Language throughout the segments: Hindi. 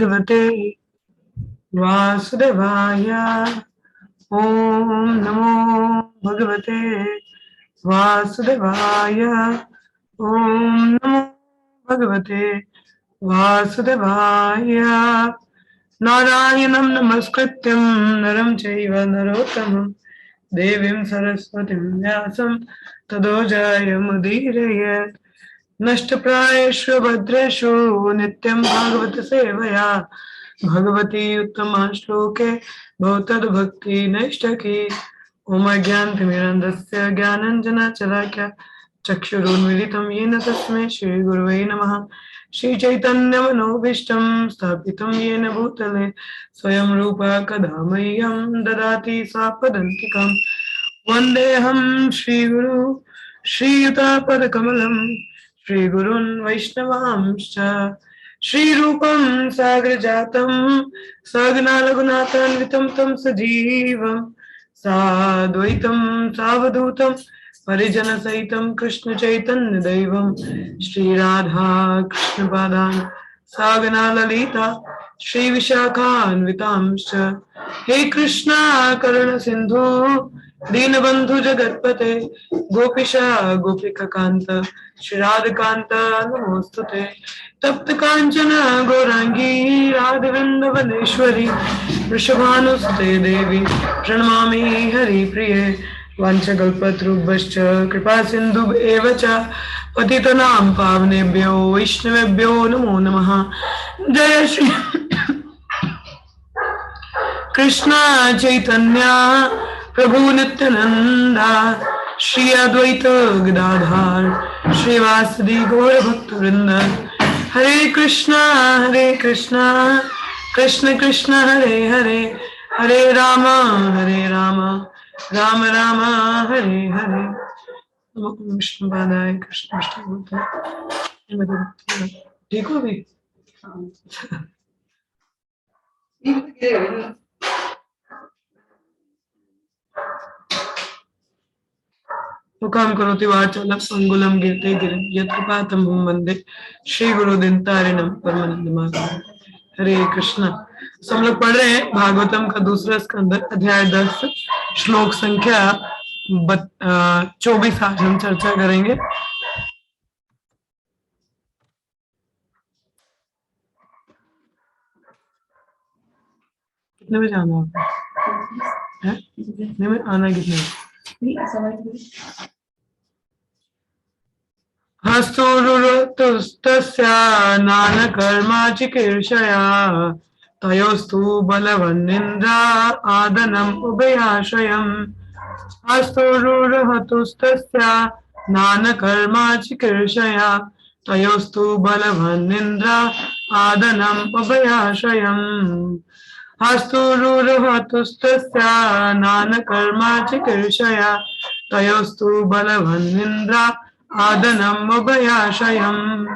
भगवते वासुदेवाय। ओम नमो भगवते वासुदेवाय। ओम नमो भगवते वासुदेवाय। नारायणं नमस्कृत्यं नरं चैव नरोत्तमं देवीं सरस्वतीं व्यासं ततो जयमुदीरयेत्। नष्टप्रायेषु भद्रेषु नित्यं भागवत सेवया भगवती उत्तमा श्लोके भवतद्भक्ति नैष्ठकी। ओम अज्ञानतिमिरन्धस्य ज्ञानाञ्जनशलाकया चक्षुरुन्मीलितं येन तस्मै श्रीगुरवे नमः। श्रीचैतन्यमनोभीष्टं स्थापितं येन भूतले स्वयं रूपा कदा मह्यं ददाति स्वापदन्तिकं। वन्देऽहं श्रीगुरु श्रीयुतापदकमलं श्रीगुरून् वैष्णवांश्च। श्रीरूपं सागरजातं सहगना रघुनाथान्वितं तं सजीवं साद्वैतं सावधूतं परिजनसहितं कृष्ण चैतन्य देवं श्रीराधा कृष्णपादान् सहगना ललिता श्रीविशाखान्वितांश्च। हे कृष्णा करुण सिंधु दीनबंधु जगत्पते गोपिशा गोपिकान्त श्रीराधकान्त नमोस्तुते। तप्त कांचन गौरांगी राधवृंदवनेश्वरी वृषभानुसुते देवी प्रणमामि हरिप्रिये। वाञ्छकल्पतरुभ्यश्च कृपा सिन्धुभ्येव च पतितनां पावनेभ्यो वैष्णवेभ्यो नमो नमः। जय श्री कृष्ण चैतन्य प्रभु नित्यानंदा श्री अद्वैत गदाधर श्रीवासदि गौर भक्तवृंद। हरे कृष्णा कृष्ण कृष्ण हरे हरे हरे राम राम राम हरे हरे। विष्णुपादाय कृष्ण ठीक हो भी मुखां करोति वाचालं अंगुलं गिरते गिरं यत्कृपातमहं वन्दे श्रीगुरुदिनतारिणं परमानन्दमाधवं। हरे कृष्णा। तो हम लोग पढ़ रहे हैं भागवतम का दूसरा स्कंद अध्याय 10 श्लोक संख्या 24 आज हम चर्चा करेंगे। कितने बजे आना आपको? कितने में आना? कितने हस्तुरुतुस्तस्य नानकर्मा चिकीर्षया तयोस्तु बलवन्निन्द्रा आदनम् उभयाश्रयम्। हस्तुरुहतुस्तस्य नानकर्मा चिकीर्षया तयोस्तु बलवन्निन्द्रा आदनम् उभयाश्रयम्। हस्तुरुहतुस्तस्य नानकर्मा चिकीर्षया तयोस्तु बलवन्निन्द्रा आदनम् उभयाश्रयम्।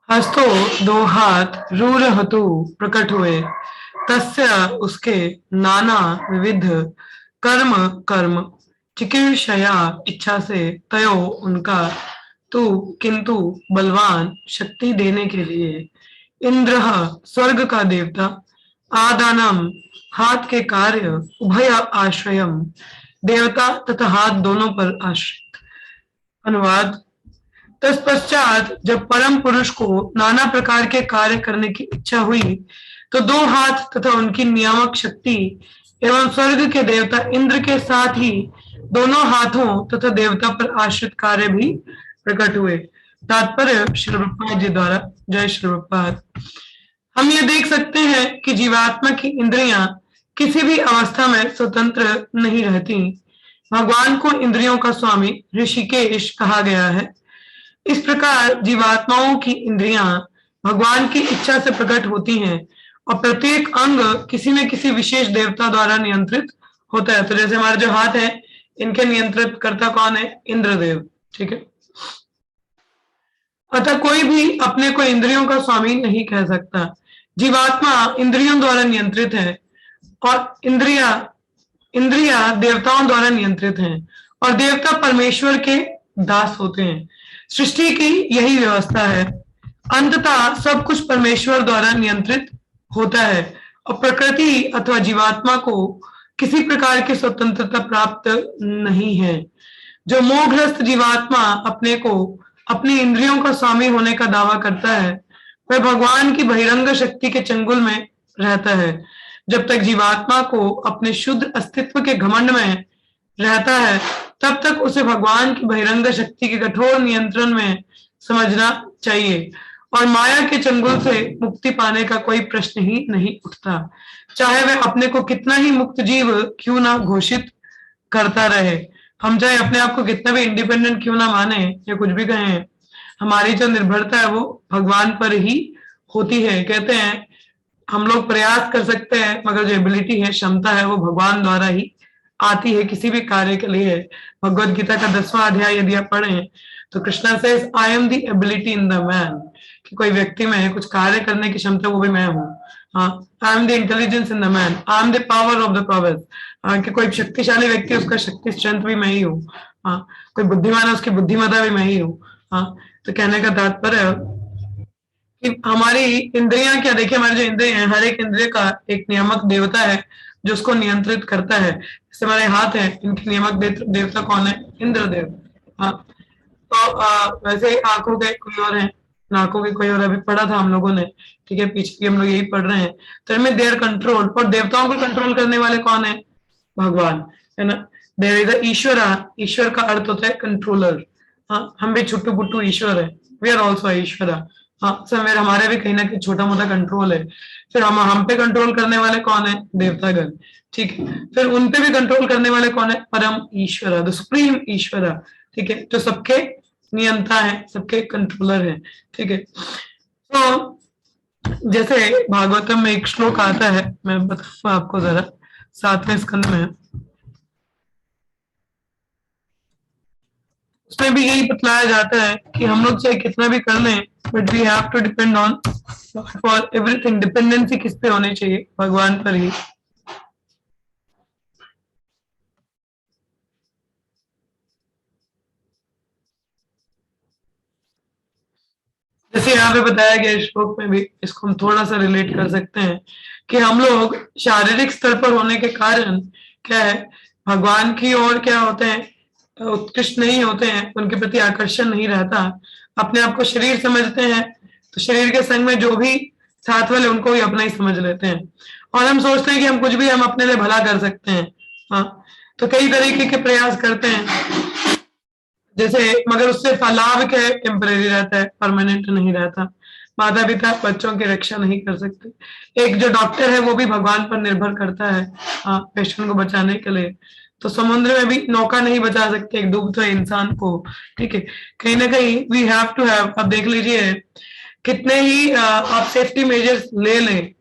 हस्तो दो हाथ रूर हतु प्रकट हुए तस्य उसके नाना विविध कर्म चिकीर्षया इच्छा से तयो उनका तू किंतु बलवान शक्ति देने के लिए इंद्र स्वर्ग का देवता आदानम हाथ के कार्य उभय आश्रयम देवता तथा हाथ दोनों पर आश्रित। अनुवाद। तत्पश्चात जब परम पुरुष को नाना प्रकार के कार्य करने की इच्छा हुई तो दो हाथ तथा उनकी नियामक शक्ति एवं स्वर्ग के देवता इंद्र के साथ ही दोनों हाथों तथा देवता पर आश्रित कार्य भी प्रकट हुए। तात्पर्य श्री प्रभुपाद जी द्वारा। जय श्री प्रभुपाद। हम ये देख सकते हैं कि जीवात्मा की इंद्रियां किसी भी अवस्था में स्वतंत्र नहीं रहती। भगवान को इंद्रियों का स्वामी ऋषिकेश कहा गया है। इस प्रकार जीवात्माओं की इंद्रियां भगवान की इच्छा से प्रकट होती हैं और प्रत्येक अंग किसी न किसी विशेष देवता द्वारा नियंत्रित होता है। तो जैसे हमारे जो हाथ है इनके नियंत्रित करता कौन है? इंद्रदेव। ठीक है। अतः कोई भी अपने को इंद्रियों का स्वामी नहीं कह सकता। जीवात्मा इंद्रियों द्वारा नियंत्रित है और इंद्रिया देवताओं द्वारा नियंत्रित हैं और देवता परमेश्वर के दास होते हैं। सृष्टि की यही व्यवस्था है। अंततः सब कुछ परमेश्वर द्वारा नियंत्रित होता है और प्रकृति अथवा जीवात्मा को किसी प्रकार की स्वतंत्रता प्राप्त नहीं है। जो मोहग्रस्त जीवात्मा अपने को अपनी इंद्रियों का स्वामी होने का दावा करता है, वह भगवान की बहिरंग शक्ति के चंगुल में रहता है। जब तक जीवात्मा को अपने शुद्ध अस्तित्व के घमंड में रहता है, तब तक उसे भगवान की बहिरंग शक्ति के कठोर नियंत्रण में समझना चाहिए और माया के चंगुल से मुक्ति पाने का कोई प्रश्न ही नहीं उठता, चाहे वह अपने को कितना ही मुक्त जीव क्यों ना घोषित करता रहे। हम चाहे अपने आप को कितना भी इंडिपेंडेंट क्यों ना माने या कुछ भी कहें, हमारी जो निर्भरता है वो भगवान पर ही होती है। कहते हैं हम लोग प्रयास कर सकते हैं, मगर जो एबिलिटी है, क्षमता है, वो भगवान द्वारा ही आती है किसी भी कार्य के लिए। भगवद गीता का 10वां अध्याय यदि आप पढ़ें तो कृष्णा से I am the ability in the man, कि कोई व्यक्ति में कुछ कार्य करने की क्षमता, वो भी मैं हूँ। I am the intelligence in the man, I am the power of the prowess, कि कोई शक्तिशाली व्यक्ति, उसका शक्ति स्ट्रेंथ भी मैं ही हूँ। कोई बुद्धिमान है, उसकी बुद्धिमत्ता भी मैं ही हूँ। तो कहने का तात्पर्य कि हमारी इंद्रियां क्या, देखिए हमारी जो इंद्रिय है, हर एक इंद्रिय का एक नियामक देवता है जो उसको नियंत्रित करता है। जैसे हमारे हाथ है, इनकी नियामक देवता कौन है? इंद्रदेव। तो वैसे ही आंखों के कोई और है, नाकों के कोई और, अभी पढ़ा था हम लोगों ने, ठीक है, पीछे भी हम लोग यही पढ़ रहे हैं। तो इनमें देयर कंट्रोल, और देवताओं को कंट्रोल करने वाले कौन है? भगवान, है ना। देयर इज ईश्वरा, ईश्वर का अर्थ होता है कंट्रोलर। हम भी छुट्टू पुट्टू ईश्वर है, वी आर ऑल्सो ईश्वरा। समय हमारे भी कहीं ना कहीं छोटा मोटा कंट्रोल है। फिर हम पे कंट्रोल करने वाले कौन है? देवतागण, ठीक है। फिर उन पे भी कंट्रोल करने वाले कौन है? परम ईश्वरा, द सुप्रीम ईश्वरा, ठीक है, जो सबके नियंता है, सबके कंट्रोलर है, ठीक है। तो जैसे भागवतम में एक श्लोक आता है, मैं बताऊंगा आपको जरा, 7वें स्कंद में, उसमें भी यही बतलाया जाता है कि हम लोग चाहे कितना भी कर लें, but we have to depend on for everything. Dependency किस पे होनी चाहिए? भगवान पर ही। जैसे यहाँ पे बताया गया श्लोक में भी, इसको हम थोड़ा सा रिलेट कर सकते हैं कि हम लोग शारीरिक स्तर पर होने के कारण क्या है, भगवान की ओर क्या होते हैं, उत्कृष्ट नहीं होते हैं, उनके प्रति आकर्षण नहीं रहता, अपने आप को शरीर समझते हैं, तो शरीर के संग में जो भी साथ वाले उनको भी अपना ही समझ लेते हैं, और हम सोचते हैं कि हम कुछ भी हम अपने लिए भला कर सकते हैं। तो कई तरीके के प्रयास करते हैं, जैसे, मगर उससे लाभ क्या है? टेम्परेरी रहता है, परमानेंट नहीं रहता। माता पिता बच्चों की रक्षा नहीं कर सकते। एक जो डॉक्टर है वो भी भगवान पर निर्भर करता है पेशेंट को बचाने के लिए। तो समुद्र में भी नौका नहीं बचा सकते एक डूबते हुए इंसान को, ठीक है। कहीं ना कहीं वी हैव टू हैव, अब देख लीजिए कितने ही आप सेफ्टी मेजर्स ले लें,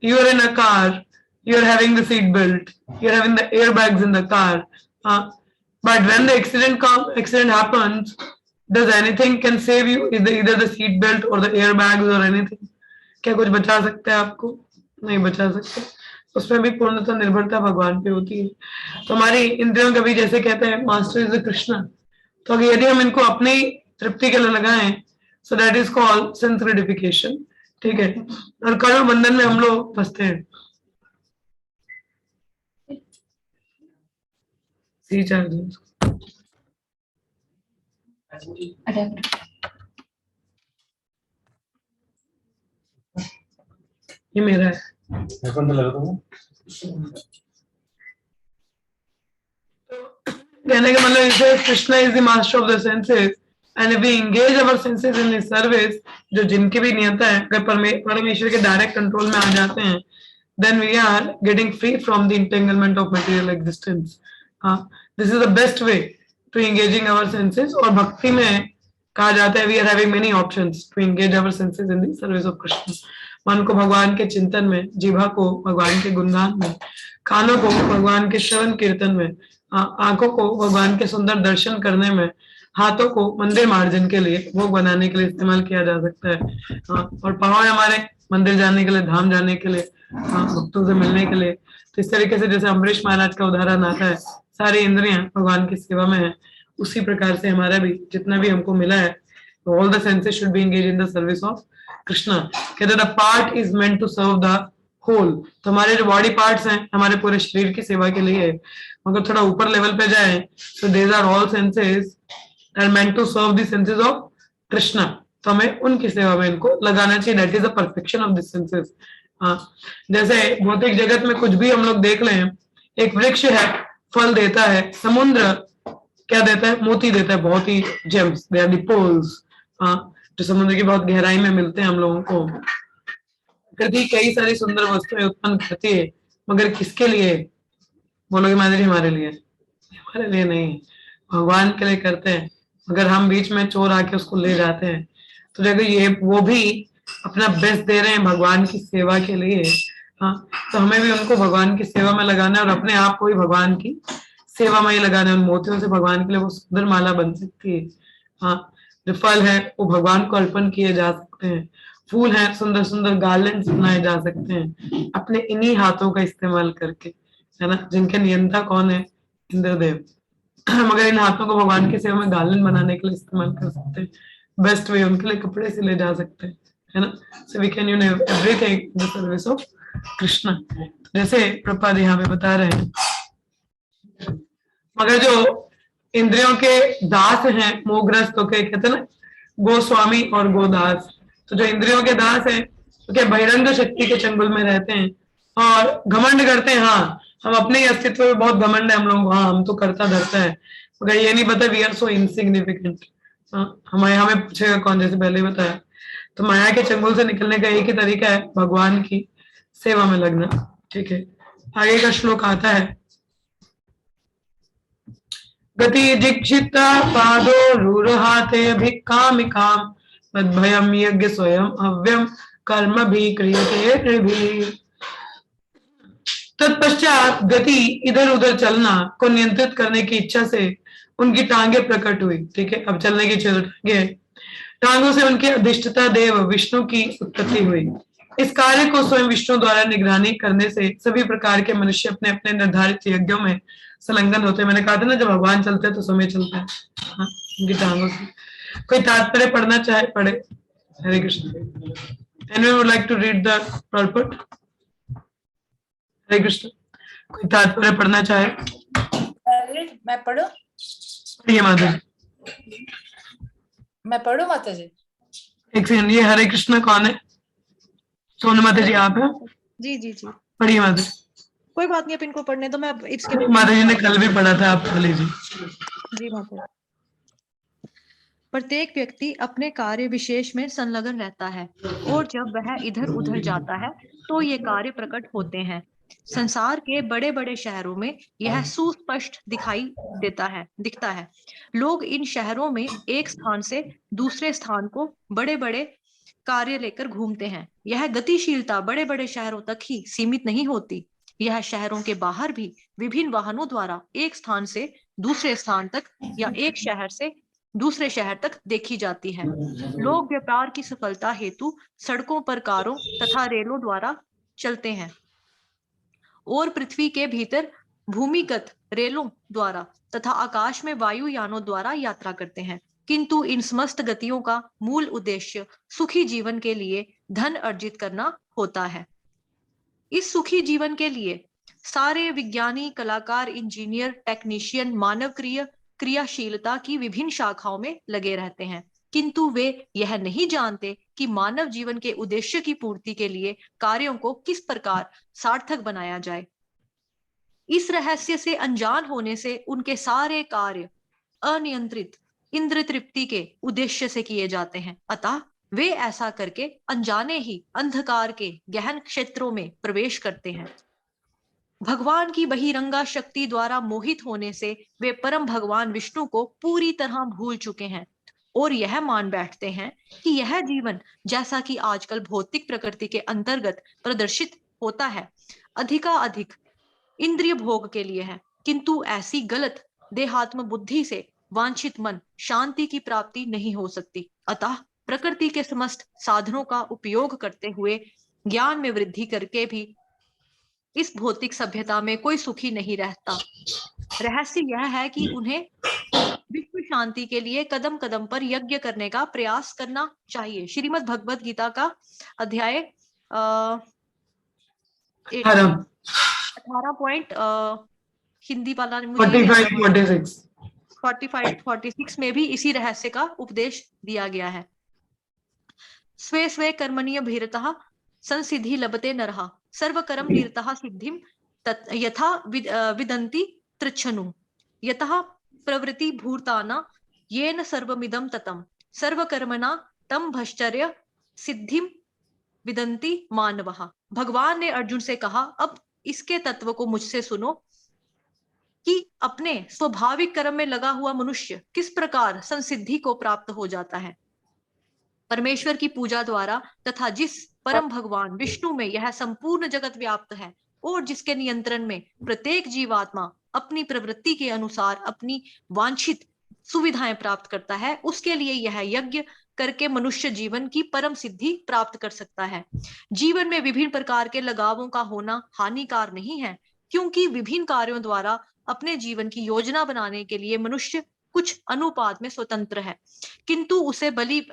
you are in a car, you are having the seat belt, you are having the airbags in the car, but when the accident happens, does anything can save you? Either the seat belt or the airbags or anything? क्या कुछ बचा सकते हैं आपको? नहीं बचा सकते। उसमें भी पूर्णतः निर्भरता भगवान पे होती है। तो हमारी इंद्रियों का भी, जैसे कहते हैं मास्टर इज द कृष्ण, तो अगर यदि हम इनको अपनी तृप्ति के लिए लगाएं, सो that is called sense gratification, ठीक है। और कर्म बंधन में हम लोग फंसते हैं। सी चार्जेस ये मेरा है। कहने का मतलब इसे Krishna is the master of the senses and we engage our senses in his service, जो जिनकी भी नियंता है, अगर परमेश्वर के डायरेक्ट कंट्रोल में आ जाते हैं, then we are getting free from the entanglement of material existence. This is the best way to engaging our senses. और भक्ति में कहा जाता है we are having many options to engage our senses in the service of Krishna. मन को भगवान के चिंतन में, जीवा को भगवान के गुणगान में, कानों को भगवान के श्रवण कीर्तन में, आंखों को भगवान के सुंदर दर्शन करने में, हाथों को मंदिर मार्जन के लिए, भोग बनाने के लिए इस्तेमाल किया जा सकता है, और पाँव हमारे मंदिर जाने के लिए, धाम जाने के लिए, भक्तों से मिलने के लिए। तो इस तरीके से जैसे अम्बरीश महाराज का उदाहरण आता है, सारी इंद्रियां भगवान की सेवा में है उसी प्रकार से हमारा भी जितना भी हमको मिला है, all the senses should be engaged in the service of Krishna. कहते हैं the part is meant to serve the whole। तो हमारे जो बॉडी पार्ट्स हैं हमारे पूरे शरीर की सेवा के लिए, मगर थोड़ा ऊपर लेवल पे जाए so these are all senses are meant to serve the senses of Krishna. तो हमें उनकी सेवा में इनको लगाना चाहिए, that is the perfection of this senses. जैसे भौतिक जगत में कुछ भी हम लोग देख लें, एक वृक्ष है फल देता है, समुद्र क्या देता है, मोती देता है, बहुत ही gems, they are the pearls, जो समुद्र की बहुत गहराई में मिलते हैं हम लोगों को। प्रकृति कई सारी सुंदर वस्तुएं उत्पन्न करती है, मगर किसके लिए? बोलोगे माधुरी हमारे लिए? हमारे लिए नहीं, भगवान के लिए करते हैं। अगर हम बीच में चोर आके उसको ले जाते हैं तो देखो ये वो भी अपना बेस्ट दे रहे हैं भगवान की सेवा के लिए। हाँ, तो हमें भी उनको भगवान की सेवा में लगाना है और अपने आप को भी भगवान की सेवा में ही लगाना है। उन मोतियों से भगवान के लिए वो सुंदर माला बन सकती है। हाँ, जो फल है वो भगवान को अर्पण किए जा सकते हैं, फूल हैं सुंदर सुंदर गार्लैंड्स बनाए जा सकते हैं अपने इन्हीं हाथों का इस्तेमाल करके, है ना, जिनके नियंता कौन है? इंद्रदेव। मगर इन हाथों को भगवान की सेवा में गार्लैंड बनाने के लिए इस्तेमाल कर सकते हैं, बेस्ट वे उनके लिए कपड़े सिले जा सकते हैं, है ना। So we can use everything in the service of Krishna. जैसे प्रभुपाद यहाँ पे बता रहे हैं, मगर जो इंद्रियों के दास हैं मोहग्रस्त होके, कहते हैं ना गोस्वामी और गोदास, तो जो इंद्रियों के दास हैं तो क्या बहिरंग शक्ति के चंगुल में रहते हैं और घमंड करते हैं। हाँ, हम अपने ही अस्तित्व में बहुत घमंड है हम लोग, हाँ हम तो करता धरता है, मगर ये नहीं पता वी आर सो इनसिग्निफिकेंट। हमें पूछेगा कौन, जैसे पहले ही बताया। तो माया के चंगुल से निकलने का एक ही तरीका है भगवान की सेवा में लगना। ठीक है, आगे का श्लोक आता है, गति दीक्षिता पादो रूरहाते भिक्कामिकाम मद्भयम यज्ञ स्वयं हव्यम कर्म भी क्रियते भी। तत्पश्चात गति इधर उधर चलना को नियंत्रित करने की इच्छा से उनकी टांगे प्रकट हुई। ठीक है, अब चलने की टांगे, टांगों से उनके अधिष्ठता देव विष्णु की उत्पत्ति हुई। इस कार्य को स्वयं विष्णु द्वारा निगरानी करने से सभी प्रकार के मनुष्य अपने अपने निर्धारित यज्ञों में संलग्न होते हैं। मैंने कहा था ना, जब भगवान चलते हैं तो समय चलता है। हाँ, उनकी टांगों से। कोई तात्पर्य पढ़ना चाहे पढ़े। हरे Krishna. Anyone would like to read the purport? हरे कृष्ण। कोई तात्पर्य पढ़ना चाहे? मैं पढ़ूं? पढ़िए माता जी। मैं पढ़ूं माता जी? एक सेकंड, ये हरे कृष्ण कौन है? सोनू माता जी आप हैं? जी जी जी, पढ़िए माता जी। कोई बात नहीं, अब इनको पढ़ने तो मैं इसके माता जी ने कल भी पढ़ा था, आप पढ़ लीजिए। जी माता। प्रत्येक व्यक्ति अपने कार्य विशेष में संलग्न रहता है और जब वह इधर उधर जाता है तो ये कार्य प्रकट होते हैं। संसार के बड़े बड़े शहरों में यह सुस्पष्ट दिखता है। लोग इन शहरों में एक स्थान से दूसरे स्थान को बड़े बड़े कार्य लेकर घूमते हैं। यह गतिशीलता बड़े बड़े शहरों तक ही सीमित नहीं होती, यह शहरों के बाहर भी विभिन्न वाहनों द्वारा एक स्थान से दूसरे स्थान तक या एक शहर से दूसरे शहर तक देखी जाती है। लोग व्यापार की सफलता हेतु सड़कों पर कारों तथा रेलों द्वारा चलते हैं और पृथ्वी के भीतर भूमिगत रेलों द्वारा तथा आकाश में वायुयानों द्वारा यात्रा करते हैं। किंतु इन समस्त गतियों का मूल उद्देश्य सुखी जीवन के लिए धन अर्जित करना होता है। इस सुखी जीवन के लिए सारे विज्ञानी, कलाकार, इंजीनियर, टेक्नीशियन मानव क्रियाशीलता की विभिन्न शाखाओं में लगे रहते हैं, किंतु वे यह नहीं जानते कि मानव जीवन के उद्देश्य की पूर्ति के लिए कार्यों को किस प्रकार सार्थक बनाया जाए। इस रहस्य से अनजान होने से उनके सारे कार्य अनियंत्रित इंद्र तृप्ति के उद्देश्य से किए जाते हैं। अतः वे ऐसा करके अनजाने ही अंधकार के गहन क्षेत्रों में प्रवेश करते हैं। भगवान की बहिरंगा शक्ति द्वारा मोहित होने से वे परम भगवान विष्णु को पूरी तरह भूल चुके हैं और यह मान बैठते हैं कि यह जीवन, जैसा कि आजकल भौतिक प्रकृति के अंतर्गत प्रदर्शित होता है, अधिकाधिक इंद्रिय भोग के लिए है। किंतु ऐसी गलत देहात्म बुद्धि से वांछित मन शांति की प्राप्ति नहीं हो सकती। अतः प्रकृति के समस्त साधनों का उपयोग करते हुए ज्ञान में वृद्धि करके भी इस भौतिक सभ्यता में कोई सुखी नहीं रहता। रहस्य यह है कि उन्हें विश्व शांति के लिए कदम कदम पर यज्ञ करने का प्रयास करना चाहिए। श्रीमद् भगवत गीता का अध्याय 18 पॉइंट हिंदी वाला मुझे 45-46 में भी इसी रहस्य का उपदेश दिया गया है। स्वे स्वे कर्मणीय भीरतः संसिद्धि लभते नरः सर्वकर्म निरतः सिद्धिम यथा विदन्ति तृच्छनु यतः प्रवृत्ति भूताना येन सर्वमिदं ततम् सर्वकर्मणा तम भश्चर्य सिद्धिम विदन्ति मानवः। भगवान ने अर्जुन से कहा, अब इसके तत्व को मुझसे सुनो कि अपने स्वाभाविक कर्म में लगा हुआ मनुष्य किस प्रकार संसिद्धि को प्राप्त हो जाता है। परमेश्वर की पूजा द्वारा तथा जिस परम भगवान विष्णु में यह संपूर्ण जगत व्याप्त है और जिसके नियंत्रण में प्रत्येक जीवात्मा अपनी प्रवृत्ति के अनुसार अपनी वांछित सुविधाएं प्राप्त करता है, उसके लिए यह यज्ञ करके मनुष्य जीवन की परम सिद्धि प्राप्त कर सकता है। जीवन में विभिन्न प्रकार के लगावों का होना हानिकार नहीं है, क्योंकि विभिन्न कार्यों द्वारा अपने जीवन की योजना बनाने के लिए मनुष्य कुछ अनुपात में स्वतंत्र है, किंतु उसे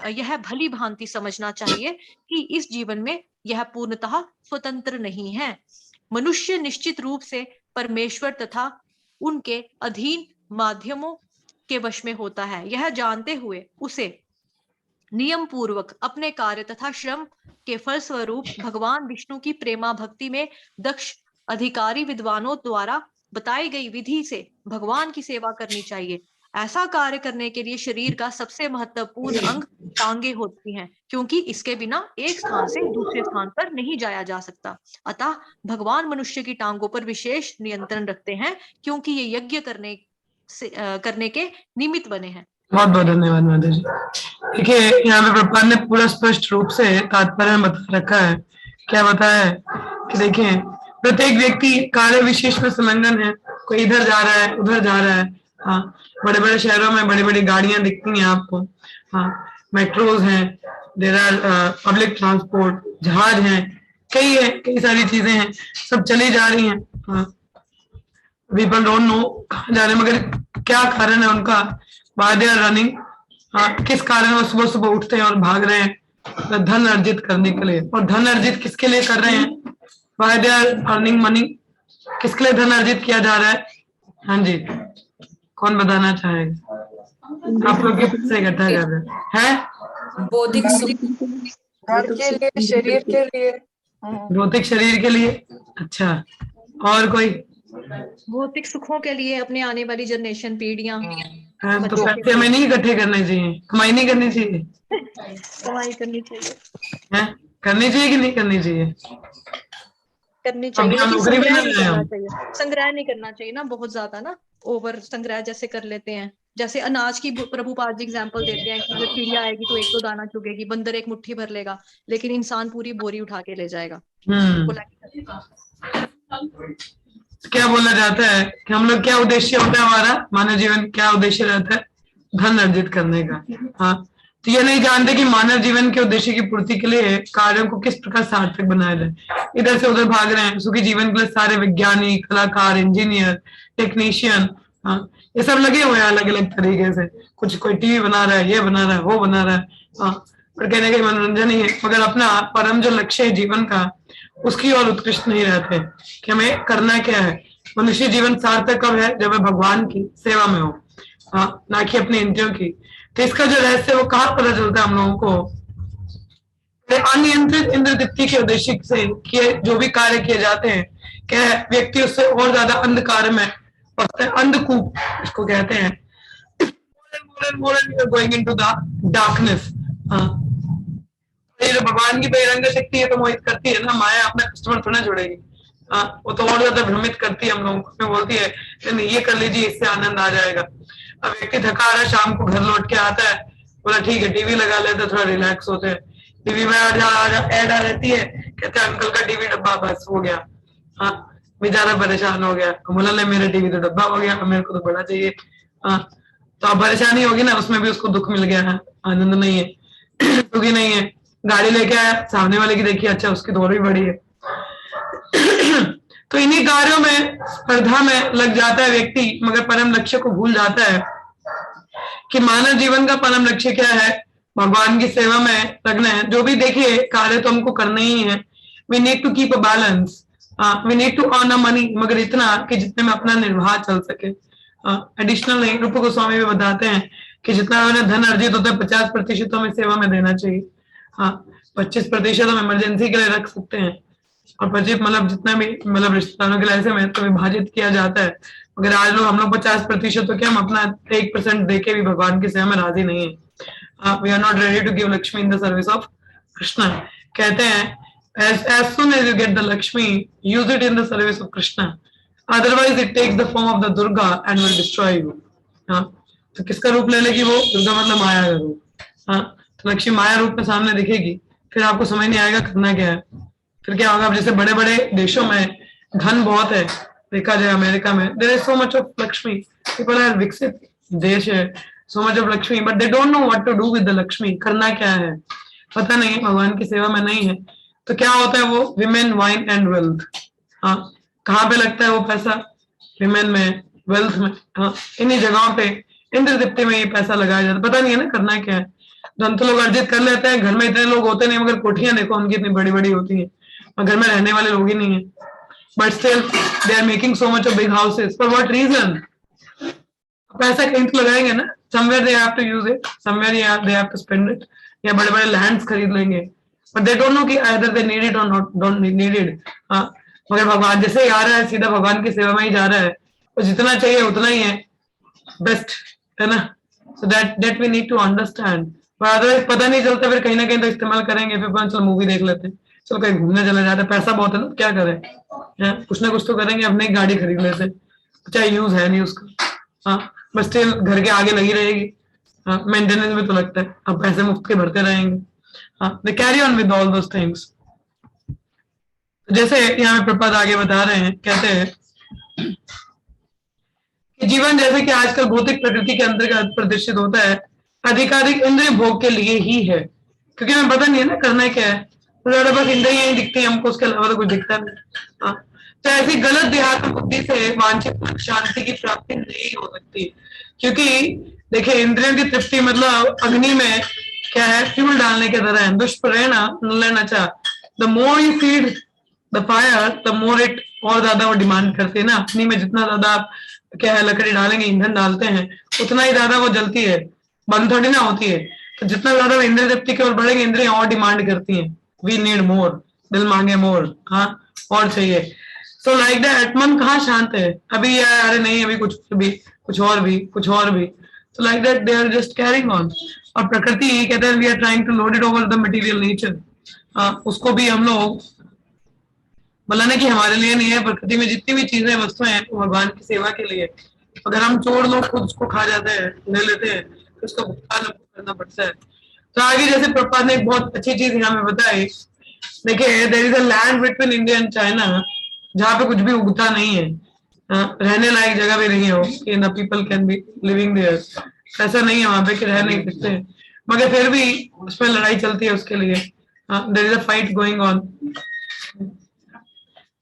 यह भली भांति समझना चाहिए कि इस जीवन में यह पूर्णतः स्वतंत्र नहीं है। मनुष्य निश्चित रूप से परमेश्वर तथा उनके अधीन माध्यमों के वश में होता है। यह जानते हुए उसे नियम पूर्वक अपने कार्य तथा श्रम के फलस्वरूप भगवान विष्णु की प्रेमा भक्ति में दक्ष अधिकारी विद्वानों द्वारा बताई गई विधि से भगवान की सेवा करनी चाहिए। ऐसा कार्य करने के लिए शरीर का सबसे महत्वपूर्ण अंग टांगे होती हैं, क्योंकि इसके बिना एक स्थान से दूसरे स्थान पर नहीं जाया जा सकता। अतः भगवान मनुष्य की टांगों पर विशेष नियंत्रण रखते हैं, क्योंकि ये यज्ञ करने के निमित्त बने हैं। बहुत बहुत धन्यवाद माता जी। देखिए, यहाँ पे प्रभुपाद ने पूरा स्पष्ट रूप से तात्पर्य में बता रखा है। क्या बताया है कि देखिए, प्रत्येक व्यक्ति कार्य विशेष में संलग्न है। कोई इधर जा रहा है, उधर जा रहा है। हाँ, बड़े बड़े शहरों में बड़ी बड़ी गाड़ियां दिखती हैं आपको। हाँ, मेट्रोज हैं, देयर आर पब्लिक ट्रांसपोर्ट, जहाज हैं, कई सारी चीजें हैं, सब चली जा रही हैं। हाँ, पीपल डोंट नो कहाँ जा रहे हैं, मगर क्या कारण है उनका, व्हाई दे आर रनिंग। हाँ, किस कारण वो सुबह सुबह उठते हैं और भाग रहे हैं धन अर्जित करने के लिए। और धन अर्जित किसके लिए कर रहे हैं? Why they are earning money, किसके लिए धन अर्जित किया जा रहा है? हाँ जी, कौन बताना चाहेगा? आप लोग के पैसे इकट्ठा कर रहे हैं? बौद्धिक सुख, घर के लिए, शरीर के लिए, भौतिक शरीर के लिए। अच्छा, और कोई? भौतिक सुखों के लिए, अपने आने वाली जनरेशन, पीढ़ियां। तो पैसे हमें नहीं इकट्ठे करने चाहिए, कमाई नहीं करनी चाहिए? कमाई करनी चाहिए है, करनी चाहिए कि नहीं करनी चाहिए? करनी चाहिए, लेकिन नौकरी भी संग्रह नहीं नहीं है करना हम। चाहिए। संग्रह नहीं करना चाहिए ना, बहुत ज्यादा ना ओवर संग्रह जैसे कर लेते हैं। जैसे अनाज की प्रभुपाद जी एग्जाम्पल देते हैं कि जब चिड़िया आएगी तो एक दो दाना चुगेगी, बंदर एक मुट्ठी भर लेगा, लेकिन इंसान पूरी बोरी उठा के ले जाएगा। क्या बोलना चाहता है कि हम लोग, क्या उद्देश्य होता है हमारा मानव जीवन, क्या उद्देश्य रहता है? धन अर्जित करने का। हाँ, तो ये नहीं जानते कि मानव जीवन के उद्देश्य की पूर्ति के लिए कार्यों को किस प्रकार सार्थक बनाया जाए। इधर से उधर भाग रहे हैं। सुखी जीवन के लिए सारे वैज्ञानिक, कलाकार, इंजीनियर, टेक्नीशियन, हाँ, ये सब लगे हुए हैं अलग अलग तरीके से। कुछ कोई टीवी बना रहा है, ये बना रहा है, वो बना रहा है। हाँ, और कहने का मनोरंजन ही है, मगर अपना परम जो लक्ष्य है जीवन का, उसकी ओर उत्कृष्ट नहीं रहते कि हमें करना क्या है। मनुष्य जीवन सार्थक कब है? जब वह भगवान की सेवा में हो, हाँ, ना कि अपने इंद्रियों की। तो इसका जो रहस्य है वो कहाँ पता चलता है हम लोगों को? अनियंत्रित इंद्र तृप्ति के उद्देश्य से किए जो भी कार्य किए जाते हैं, क्या व्यक्ति उससे और ज्यादा अंधकार में, अंधकूप इसको कहते हैं, गोइंग इनटू द डार्कनेस। ये जो भगवान की बहिरंग शक्ति है तो मोहित करती है ना, माया अपना कस्टमर थोड़ा छोड़ेगी। वो तो और ज्यादा भ्रमित करती है हम लोगों को, बोलती है नहीं ये कर लीजिए, इससे आनंद आ जाएगा। अब व्यक्ति थका रहा है, शाम को घर लौट के आता है, बोला ठीक है टीवी लगा लेते, थोड़ा रिलैक्स होते हैं। टीवी में ऐड आ रहती है, कहते हैं अंकल का टीवी डब्बा बस हो गया। हाँ, बेचारा परेशान हो गया, बोला ले मेरा टीवी तो डब्बा हो गया, मेरे को तो बड़ा चाहिए। हाँ, तो अब परेशानी होगी ना, उसमें भी उसको दुख मिल गया है, आनंद नहीं है, दुखी नहीं है। गाड़ी लेके आया, सामने वाले की देखिए, अच्छा उसकी दौड़ भी बड़ी है। तो इन्हीं कार्यों में स्पर्धा में लग जाता है व्यक्ति, मगर परम लक्ष्य को भूल जाता है। कि मानव जीवन का परम लक्ष्य क्या है, भगवान की सेवा में लगना है। जो भी देखिए कार्य तो हमको करना ही है। We need to keep a balance, we need to earn a money, मगर इतना कि जितने में अपना निर्वाह चल सके। एडिशनल नहीं, रूप गोस्वामी भी बताते हैं कि जितना हमें धन अर्जित होता है 50% हमें सेवा में देना चाहिए। हाँ, 25% हम इमरजेंसी के लिए रख सकते हैं, और 25 मतलब जितना भी मतलब रिश्तेदारों के लिए ऐसे में तो विभाजित किया जाता है। मगर आज लोग हम लोग 50% तो क्या, हम अपना 1% दे के भी भगवान की सेवा में राजी नहीं है। We are not ready to give Lakshmi in the service of Krishna. कहते हैं as soon as you get the Lakshmi, use it in the service of Krishna. Otherwise, it takes the form of the Durga and will destroy you. हाँ, तो किसका रूप ले लेगी वो? दुर्गा मतलब माया का रूप। हाँ, तो लक्ष्मी माया रूप में सामने दिखेगी, फिर आपको समझ नहीं आएगा करना क्या है। फिर क्या होगा? जैसे बड़े बड़े देशों में धन बहुत है, देखा जाए अमेरिका में there is so much of Lakshmi, people are विकसित देश है, so much of Lakshmi, but they don't know what to do with the Lakshmi. करना क्या है पता नहीं, भगवान की सेवा में नहीं है। तो क्या होता है वो? Women, wine and wealth. हाँ, कहाँ पे लगता है वो पैसा? विमेन में, वेल्थ में। हाँ, इन्हीं जगहों पे इंद्र तृप्ति में ये पैसा लगाया जाता है। पता नहीं है ना करना क्या है। धन तो लोग अर्जित कर लेते हैं, घर में इतने लोग होते नहीं, मगर कोठियां देखो उनकी इतनी बड़ी बड़ी होती हैं, और घर में रहने वाले लोग ही नहीं है। But still they are making so much of big houses. For what reason? पैसा कहीं तो लगाएंगे ना, somewhere they have to use it, somewhere they have to spend it, या बड़े बड़े लैंड्स खरीद लेंगे। बट दे डोंट नो कि आइदर दे नीड इट और नॉट डोंट नीड इट। मगर भगवान जैसे ही आ रहा है सीधा भगवान की सेवा में ही जा रहा है, और जितना चाहिए उतना ही है, बेस्ट है ना। So that we need to understand. पर अदरवाइज पता नहीं चलता, फिर कहीं ना कहीं तो इस्तेमाल करेंगे, फिर चलो मूवी देख लेते हैं, चलो कहीं घूमने चले जाते हैं, पैसा बहुत है ना, क्या करें, कुछ ना कुछ तो करेंगे, अपनी गाड़ी खरीद लेते, चाहे यूज है नहीं उसका। हाँ, बस स्टिल घर के आगे लगी रहेगी। हाँ, मेंटेनेंस में तो लगता है, अब पैसे मुफ्त के भरते रहेंगे। हाँ, they carry on with all those things. जैसे यहाँ पे प्रपद आगे बता रहे हैं, कहते हैं कि जीवन जैसे कि आजकल भौतिक प्रकृति के अंतर्गत प्रदर्शित होता है, अधिकाधिक इंद्रिय भोग के लिए ही है, क्योंकि हमें पता नहीं है ना करना क्या है। तो ज्यादा बस इंद्रियां ही दिखती है हमको, उसके अलावा तो कुछ दिखता नहीं। हाँ, तो ऐसी गलत देहात बुद्धि से वांछित शांति की प्राप्ति नहीं हो सकती, क्योंकि देखिए इंद्रियों की तृप्ति मतलब अग्नि में क्या है, फ्यूल डालने के तरह है। दुष्प्रेरणा न लेना चाह, the more you feed the fire the more it, और ज्यादा वो डिमांड करते हैं ना। अग्नि में जितना ज्यादा आप क्या है लकड़ी डालेंगे, ईंधन डालते हैं, उतना ही ज्यादा वो जलती है, बंद थोड़ी ना होती है। तो जितना ज्यादा इंद्रिय तृप्ति की ओर बढ़ेंगे, इंद्रियां और डिमांड करती हैं, वी नीड मोर, दिल मांगे मोर। हाँ, और चाहिए। सो लाइक दैट मन कहाँ शांत है अभी, अरे नहीं अभी कुछ और भी कुछ और भी। So like that they are just carrying on. और प्रकृति कहते हैं we are trying to load it over the material nature. उसको भी हम लोग बोलाना कि हमारे लिए नहीं है, प्रकृति में जितनी भी चीजें वस्तुएं हैं वो भगवान की सेवा के लिए। अगर हम चोर लोग खुद उसको खा जाते हैं, ले लेते हैं, तो उसका भुगतान करना पड़ता है। तो आगे जैसे प्रपात ने एक बहुत अच्छी चीज यहाँ में बताई, देखिए there is a land between India and China जहाँ पे कुछ भी उगता नहीं है, रहने लायक जगह भी नहीं हो कि the people can be living there, ऐसा नहीं है वहां पे कि रह नहीं सकते, मगर फिर भी उसमें लड़ाई चलती है उसके लिए। There is a fight going on,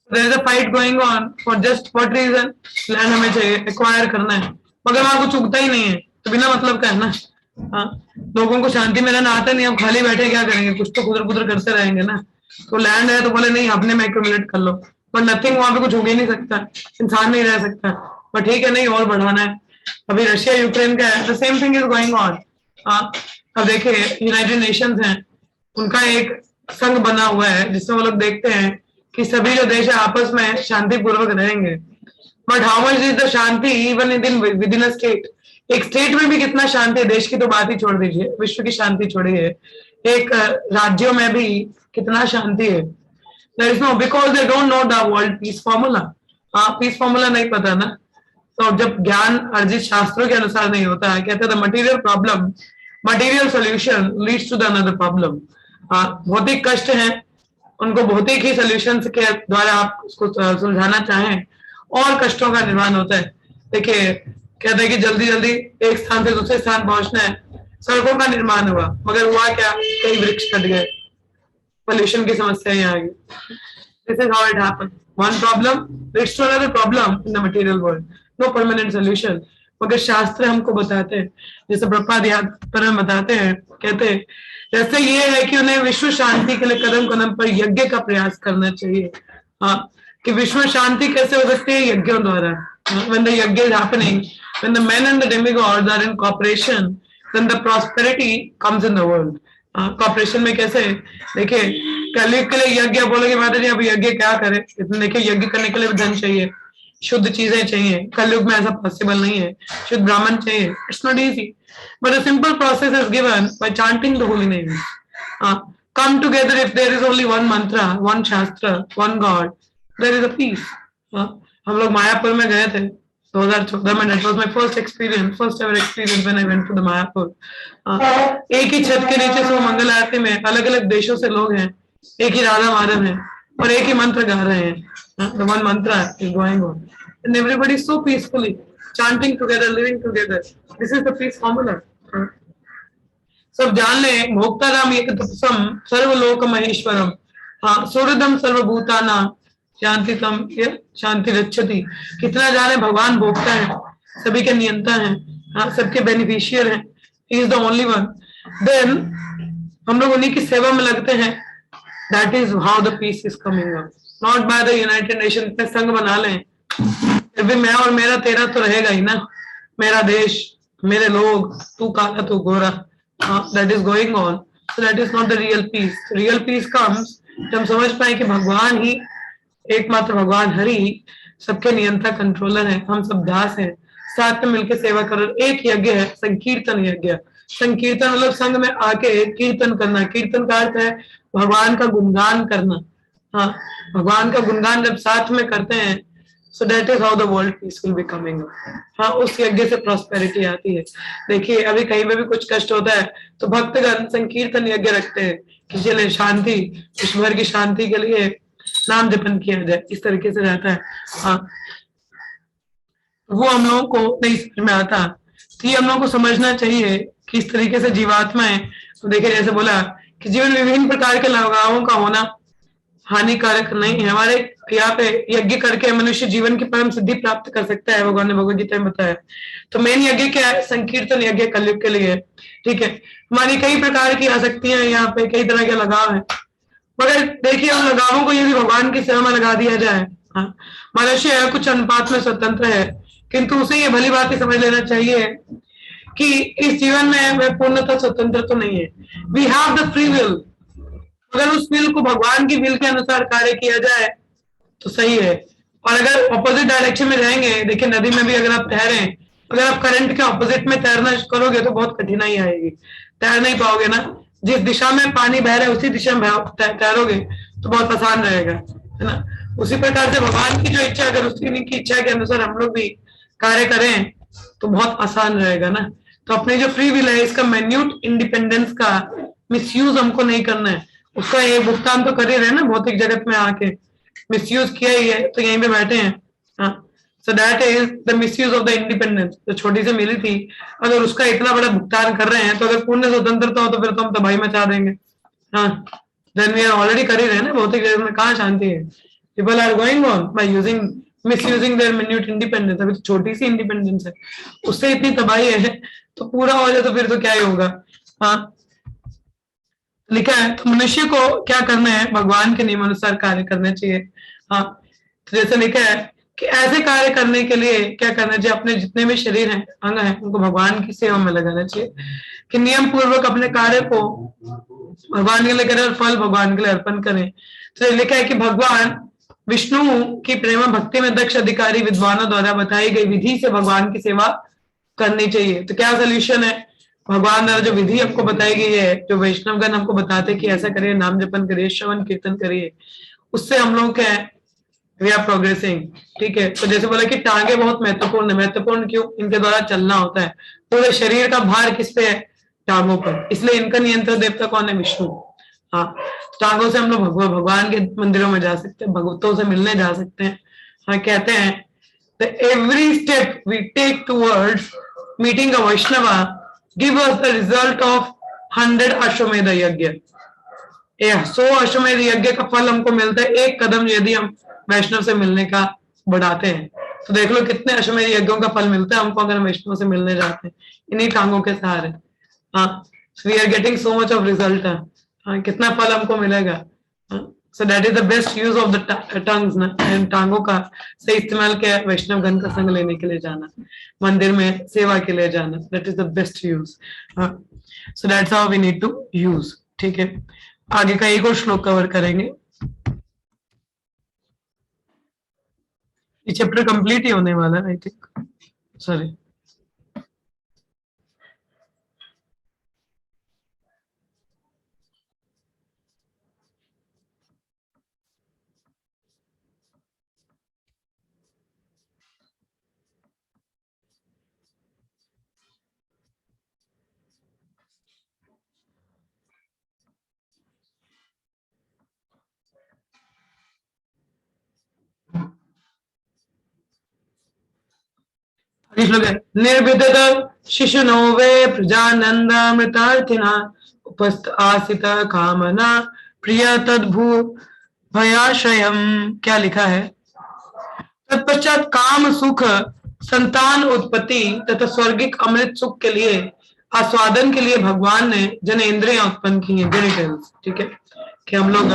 there is a fight going on for just what reason, land हमें चाहिए, एक्वायर करना है, मगर वहां कुछ उगता ही नहीं है, तो बिना मतलब का है ना। हाँ, लोगों को शांति में रहना आता नहीं, अब खाली बैठे क्या करेंगे, कुछ तो खुदर खुदर करते रहेंगे ना। तो लैंड है तो बोले नहीं अपने में एक्यूमुलेट कर लो, पर नथिंग, वहां पे कुछ हो ही नहीं सकता, इंसान नहीं रह सकता। पर ठीक है नहीं और बढ़ाना है। अभी रशिया यूक्रेन का है, the same thing is going on. अब देखिए यूनाइटेड नेशंस हैं, उनका एक संघ बना हुआ है जिसमें वो लोग देखते हैं कि सभी जो देश है आपस में शांति पूर्वक रहेंगे। But how much is the Shanti even with in a state? एक स्टेट में भी कितना शांति है, देश की तो बात ही छोड़ दीजिए, विश्व की शांति छोड़िए, एक राज्यों में भी कितना शांति है। There is no, because they don't know the world peace formula. Piece formula नहीं पता ना, तो जब ज्ञान अर्जित शास्त्रों के अनुसार नहीं होता है, कहते हैं material problem, material solution leads to the another problem. भौतिक कष्ट हैं, उनको भौतिक ही सोल्यूशन के द्वारा आप उसको सुलझाना चाहें, और कष्टों का निर्माण होता है। देखिए कहते हैं कि जल्दी जल्दी एक स्थान से दूसरे स्थान पहुंचना है, सड़कों का निर्माण हुआ, मगर हुआ क्या, कई वृक्ष कट गए, पोल्यूशन की समस्या यहाँ आ गई। This is how it happen, one problem leads to another problem in the material world, no permanent solution. मगर शास्त्र हमको बताते हैं, जैसे प्रपाद याद पर हम बताते हैं, कहते हैं जैसे ये है कि उन्हें विश्व शांति के लिए कदम कदम पर यज्ञ का प्रयास करना चाहिए। हाँ, कि विश्व शांति कैसे हो सकती है? यज्ञों द्वारा। When the yajna is happening, when the men and the demigods are in cooperation, then the prosperity comes in the world. Cooperation में कैसे? देखिए, कलयुग के लिए यज्ञ बोलोगे माता जी, अब यज्ञ क्या करें? देखिए, यज्ञ करने के लिए भी धन चाहिए, शुद्ध चीजें चाहिए। कलयुग में ऐसा पॉसिबल नहीं है, शुद्ध ब्राह्मण चाहिए। It's not easy, but a simple process is given by chanting the Holi names. Come together if there is only one mantra, one shastra, one God, there is a peace. हम लोग मायापुर में गए थे 2014 में। That was my first ever experience when I went to the Mayapur. एक ही छत के नीचे सब मंगल आरती में अलग अलग देशों से लोग हैं, एक ही राधा माधव है और एक ही मंत्र गा रहे हैं। The one mantra is going on and everybody is so peacefully chanting together, living together. This is the peace formula. सब जान ले, भोक्ताराम एक तपसम सर्वलोक महेश्वरम, सुहृदम सर्वभूतानां शांति तम शांति रक्षति। कितना जाने भगवान भोक्ता है, सभी के नियंता है, सबके बेनिफिशियर है, he is the only one. Then हम लोग उन्हीं की सेवा में लगते हैं। That is how the peace is coming up, not by the United Nation. इतने संघ बना लें, फिर भी मैं और मेरा तेरा तो रहेगा ही ना, मेरा देश, मेरे लोग, तू काला तू गोरा, that is going on. So that is not the real piece. Real piece comes जब हम समझ पाए कि भगवान ही एकमात्र, भगवान हरि सबके नियंता, कंट्रोलर है, हम सब दास हैं, साथ में मिलकर सेवा करो। एक यज्ञ है, संकीर्तन यज्ञ। संकीर्तन मतलब संघ में आके कीर्तन करना। कीर्तन का अर्थ है भगवान का गुणगान करना। हाँ, भगवान का गुणगान जब साथ में करते हैं, सो that is how the world peace will be coming. हाँ, उस यज्ञ से प्रॉस्पेरिटी आती है। देखिए, अभी कहीं पे भी कुछ कष्ट होता है तो भक्तगण संकीर्तन यज्ञ रखते हैं, किसी लिए शांति, विश्व भर की शांति के लिए नाम जपन किया जाए, इस तरीके से रहता है। हाँ, वो हम लोगों को नहीं समझ में आता, तो ये हम लोगों को समझना चाहिए कि इस तरीके से जीवात्मा है। तो देखिए, जैसे बोला कि जीवन में विभिन्न प्रकार के लगावों का होना हानिकारक नहीं है। हमारे यहाँ पे यज्ञ करके मनुष्य जीवन की परम सिद्धि प्राप्त कर सकता है, भगवान ने भगवद गीता में बताया। तो मेन यज्ञ क्या है? संकीर्तन यज्ञ कलयुग के लिए। ठीक है, हमारी कई प्रकार की आसक्तियां हैं, यहाँ पे कई तरह के लगाव है, मगर देखिए उन लगावों को यदि भगवान की सेवा में लगा दिया जाए, मनुष्य कुछ अनुपात में स्वतंत्र है, किंतु उसे ये भली बात समझ लेना चाहिए कि इस जीवन में वह पूर्णतः स्वतंत्र तो नहीं है। We have the free will. अगर उस विल को भगवान की विल के अनुसार कार्य किया जाए तो सही है, और अगर ऑपोजिट डायरेक्शन में जाएंगे, देखिए नदी में भी अगर आप तैरें, अगर आप करंट के ऑपोजिट में तैरना करोगे तो बहुत कठिनाई आएगी, तैर नहीं पाओगे ना। जिस दिशा में पानी बह रहा है उसी दिशा में तैरोगे तो बहुत आसान रहेगा, है ना। उसी प्रकार से भगवान की जो इच्छा, अगर उसकी की इच्छा के अनुसार हम लोग भी कार्य करें तो बहुत आसान रहेगा ना। तो अपने जो फ्री विल है, इसका मैन्यूट इंडिपेंडेंस का मिसयूज हमको नहीं करना है। उसका ये भुगतान तो कर ही रहे ना, भौतिक जगत में आके मिसयूज किया ही है, तो यहीं पे बैठे हैं। सो that is the misuse of the independence. जो छोटी से मिली थी, अगर उसका इतना बड़ा भुगतान कर रहे हैं, तो अगर पूर्ण स्वतंत्रता हो तो फिर तो हम तबाही मचा देंगे। हाँ, देन वी आर ऑलरेडी कर ही रहे हैं ना, भौतिक जगत में कहाँ शांति है। People are going on by using misusing their minute independence. अभी तो छोटी सी इंडिपेंडेंस है, उससे इतनी तबाही है, तो पूरा हो जाए तो फिर तो क्या ही होगा। हाँ, लिखा है तो मनुष्य को क्या करना है? भगवान के नियम अनुसार कार्य करना चाहिए। हाँ, तो जैसे लिखा है कि ऐसे कार्य करने के लिए क्या करना चाहिए? अपने जितने भी शरीर हैं, अंग हैं, उनको भगवान की सेवा में लगाना चाहिए, कि नियम पूर्वक अपने कार्य को भगवान के लिए करें और फल भगवान के लिए अर्पण करें। तो लिखा है कि भगवान विष्णु की प्रेम भक्ति में दक्ष अधिकारी विद्वानों द्वारा बताई गई विधि से भगवान की सेवा करनी चाहिए। तो क्या सोल्यूशन है? भगवान द्वारा जो विधि आपको बताई गई है, जो वैष्णवगण हमको बताते कि ऐसा करिए, नाम जपन करिए, श्रवण कीर्तन करिए, उससे हम लोग क्या है, वी आर प्रोग्रेसिंग। ठीक है, तो जैसे बोला कि टांगे बहुत महत्वपूर्ण है। महत्वपूर्ण क्यों? इनके द्वारा चलना होता है। पूरे शरीर का भार किस पे है? टांगों पर। इसलिए इनका नियंत्रण देवता कौन है? विष्णु। हाँ, टांगों से हम लोग भगवान के मंदिरों में जा सकते हैं, भगवतों से मिलने जा सकते हैं। हाँ, कहते हैं every step we take towards meeting a Vaishnava give us the result of 100 Ashwamedha यज्ञ। 100 अश्वमेध यज्ञ का फल हमको मिलता है एक कदम यदि हम वैष्णव से मिलने का बढ़ाते हैं। तो देख लो कितने अश्वमेध यज्ञों का फल मिलता है हमको अगर हम वैष्णव से मिलने जाते हैं इन्हीं टांगों के सहारे। हाँ, we are getting so much of result. हाँ, कितना फल हमको मिलेगा। So that is the best use of the tongues ना, एंड टांगों का सही इस्तेमाल किया वैष्णव गण का संग लेने के लिए जाना, मंदिर में सेवा के लिए जाना, that is the best use. So that's how we need to use. ठीक है, आगे का एक और श्लोक कवर करेंगे। ये चैप्टर कंप्लीट ही होने वाला है आई थिंक, सॉरी। निर्विदत शिशुनो वे प्रजानंदामृतार्थिना उपस्थ आसित कामना प्रिय तद्भू भयाशयम। क्या लिखा है? तत्पश्चात काम सुख संतान उत्पत्ति तथा स्वर्गिक अमृत सुख के लिए आस्वादन के लिए भगवान ने जनेंद्रियां उत्पन्न की हैं, जेनिटल्स। ठीक है, कि हम लोग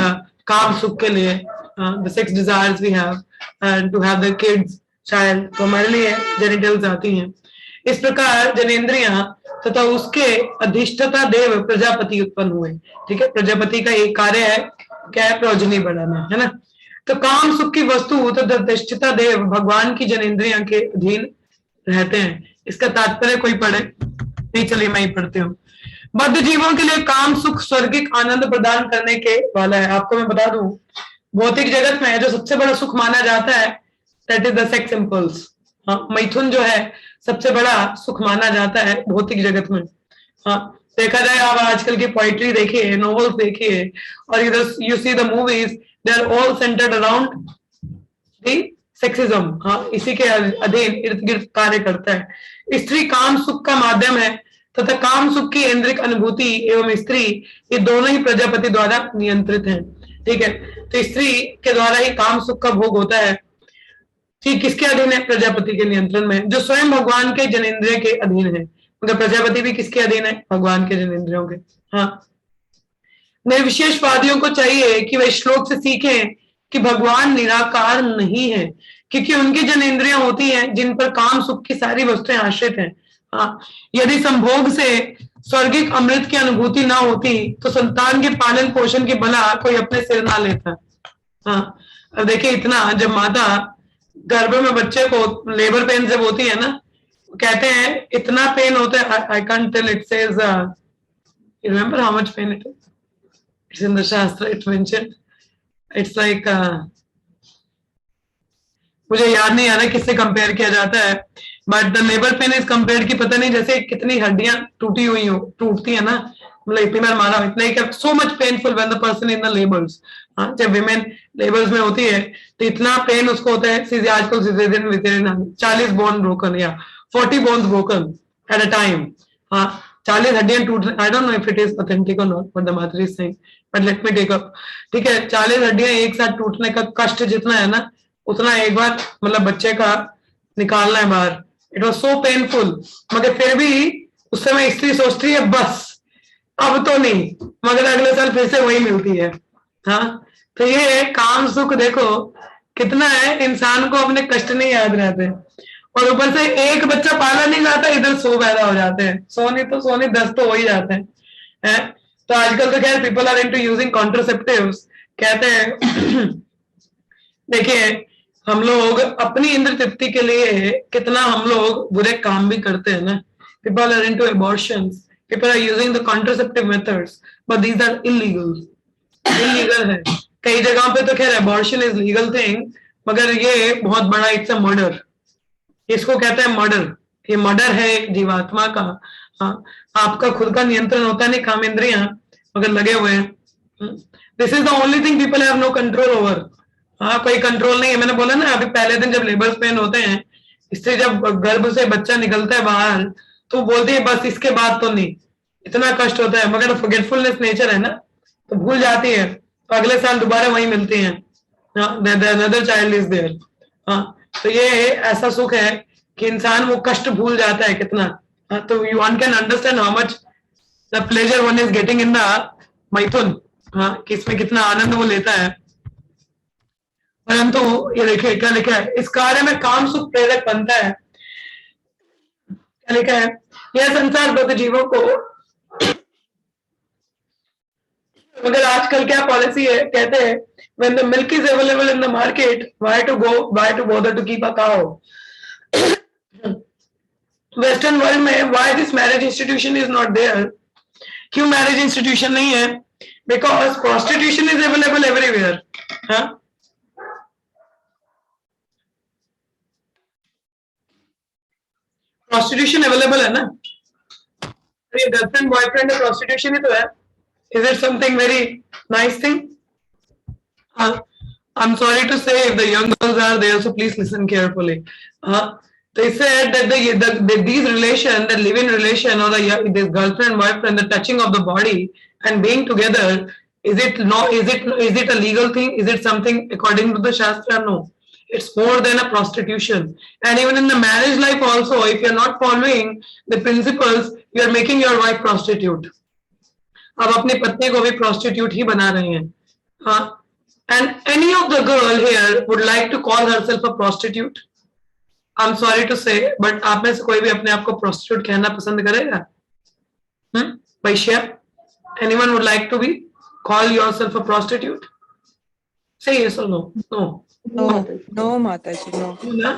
काम सुख के लिए the sex desires we have and to have the kids child, तो हमारे लिए जेनिटल्स आती हैं। इस प्रकार जनेंद्रियां तथा उसके अधिष्ठता देव प्रजापति उत्पन्न हुए। ठीक है, प्रजापति का एक कार्य है क्या है? प्रोजनी बढ़ाना, है ना। तो काम सुख की वस्तु तथा अधिष्ठता देव भगवान की जनेंद्रियां के अधीन रहते हैं। इसका तात्पर्य कोई पढ़े? नहीं, चलिए मैं ही पढ़ती हूँ। बद्ध जीवों के लिए काम सुख स्वर्गिक आनंद प्रदान करने के वाला है। आपको मैं बता दूं, भौतिक जगत में जो सबसे बड़ा सुख माना जाता है that is the sex impulse. हाँ, मैथुन जो है सबसे बड़ा सुख माना जाता है भौतिक जगत में। हाँ, देखा जाए आप आजकल की पोइट्री देखिए, नॉवेल्स देखिए, और इधर you see the movies, they are all centered around the sexism. हाँ, इसी के अधीन इर्द गिर्द कार्य करता है। स्त्री काम सुख का माध्यम है तथा काम सुख की इंद्रिक अनुभूति एवं स्त्री, ये दोनों ही प्रजापति द्वारा नियंत्रित हैं। ठीक है, तो स्त्री के द्वारा ही काम सुख का भोग होता है। ठीक, किसके अधीन है? प्रजापति के नियंत्रण में, जो स्वयं भगवान के जनेंद्रिय के अधीन है। मगर प्रजापति भी किसके अधीन है? भगवान के जनेंद्रियों के। हाँ, निर्विशेषवादियों को चाहिए कि वे श्लोक से सीखें कि भगवान निराकार नहीं है, क्योंकि उनकी जनेंद्रियां होती हैं जिन पर काम सुख की सारी वस्तुएं आश्रित हैं। हाँ, यदि संभोग से स्वर्गिक अमृत की अनुभूति ना होती तो संतान के पालन पोषण की बला कोई अपने सिर ना लेता। हाँ, अब देखिए, इतना जब माता गर्भ में बच्चे को लेबर पेन जब होती है ना, कहते हैं इतना पेन होता है, I can't tell, it says you remember how much pain it is? It's in the Shastra, it's mentioned. It's like मुझे याद नहीं आ रहा किससे कंपेयर किया जाता है, but the labour pain is compare की पता नहीं जैसे कितनी हड्डियां टूटी हुई हो, टूटती है ना, मतलब इतनी बार मारा इतना ही, so much painful when the person in the labours. हाँ, जब विमेन लेबर्स में होती है तो इतना पेन उसको होता है। सीधे आजकल सिजेरियन 40 बोन ब्रोकन या 40 bones broken at a time. हाँ, 40 हड्डियां टूट, I don't know if it is authentic और not, but the mother is saying, but let me take up. ठीक है, 40 हड्डियां एक साथ टूटने का कष्ट जितना है ना, उतना एक बार मतलब बच्चे का निकालना है बाहर। इट वॉज सो पेनफुल, मगर फिर भी उस समय स्त्री सोचती है बस अब तो नहीं, मगर अगले साल फिर से वही मिलती है। हाँ, तो ये काम सुख देखो कितना है, इंसान को अपने कष्ट नहीं याद रहते, और ऊपर से एक बच्चा पाला नहीं जाता, इधर 100 पैदा हो जाते हैं। 100 नहीं तो 100 नहीं 10 तो हो ही जाते हैं। तो आजकल तो खैर people are into using contraceptives, कहते हैं देखिए हम लोग अपनी इंद्र तृप्ति के लिए कितना हम लोग बुरे काम भी करते हैं ना। People are into abortions, people are using the contraceptive methods, but these are illegal है। कई जगहों पे तो खैर अबॉर्शन इज लीगल थिंग, मगर ये बहुत बड़ा इट्स अ मर्डर, इसको कहते हैं मर्डर। ये मर्डर है जीवात्मा का। हाँ, आपका खुद का नियंत्रण होता नहीं, काम इंद्रियां मगर लगे हुए हैं। This is the only thing people have no control over. हाँ, कोई कंट्रोल नहीं है। मैंने बोला ना अभी पहले दिन जब लेबर पेन होते हैं, इससे जब गर्भ से बच्चा निकलता है बाहर तो बोलती है बस इसके बाद तो नहीं, इतना कष्ट होता है, मगर फॉरगेटफुलनेस नेचर है ना, तो भूल जाती है, तो अगले साल दोबारा वही मिलती है। Another child is there. हाँ, तो ये ऐसा सुख है कि इंसान वो कष्ट भूल जाता है कितना। तो you one can understand how much the pleasure one is getting in the मैथुन। कि इसमें कितना आनंद वो लेता है। परंतु ये देखिए क्या लिखा है, इस कार्य में काम सुख प्रेरक बनता है। क्या लिखा है, यह संसार बद्ध जीवों को, मगर आजकल क्या पॉलिसी है, कहते हैं when the milk is available in the market, why to bother to keep a cow? Western world में why this marriage institution is not there? क्यों मैरिज इंस्टीट्यूशन नहीं है? Because prostitution is available everywhere. Prostitution available है ना, ये गर्लफ्रेंड बॉयफ्रेंड है, प्रोस्टिट्यूशन ही तो है। Is it something very nice thing? I'm sorry to say if the young girls are there, so please listen carefully. They said that these relation, the live-in relation or this girlfriend, boyfriend, the touching of the body and being together, is it a legal thing? Is it something according to the Shastra? No. It's more than a prostitution. And even in the marriage life also, if you're not following the principles, you're making your wife prostitute. अब अपनी पत्नी को भी prostitute ही बना रहे हैं। And any of the girl here would like to call herself a prostitute? I'm sorry to say, but आप में से कोई भी अपने आप को prostitute कहना पसंद करेगा? वैश्या? Anyone would like to be call yourself a prostitute? Say yes or no? No. No, Mataji, no. No.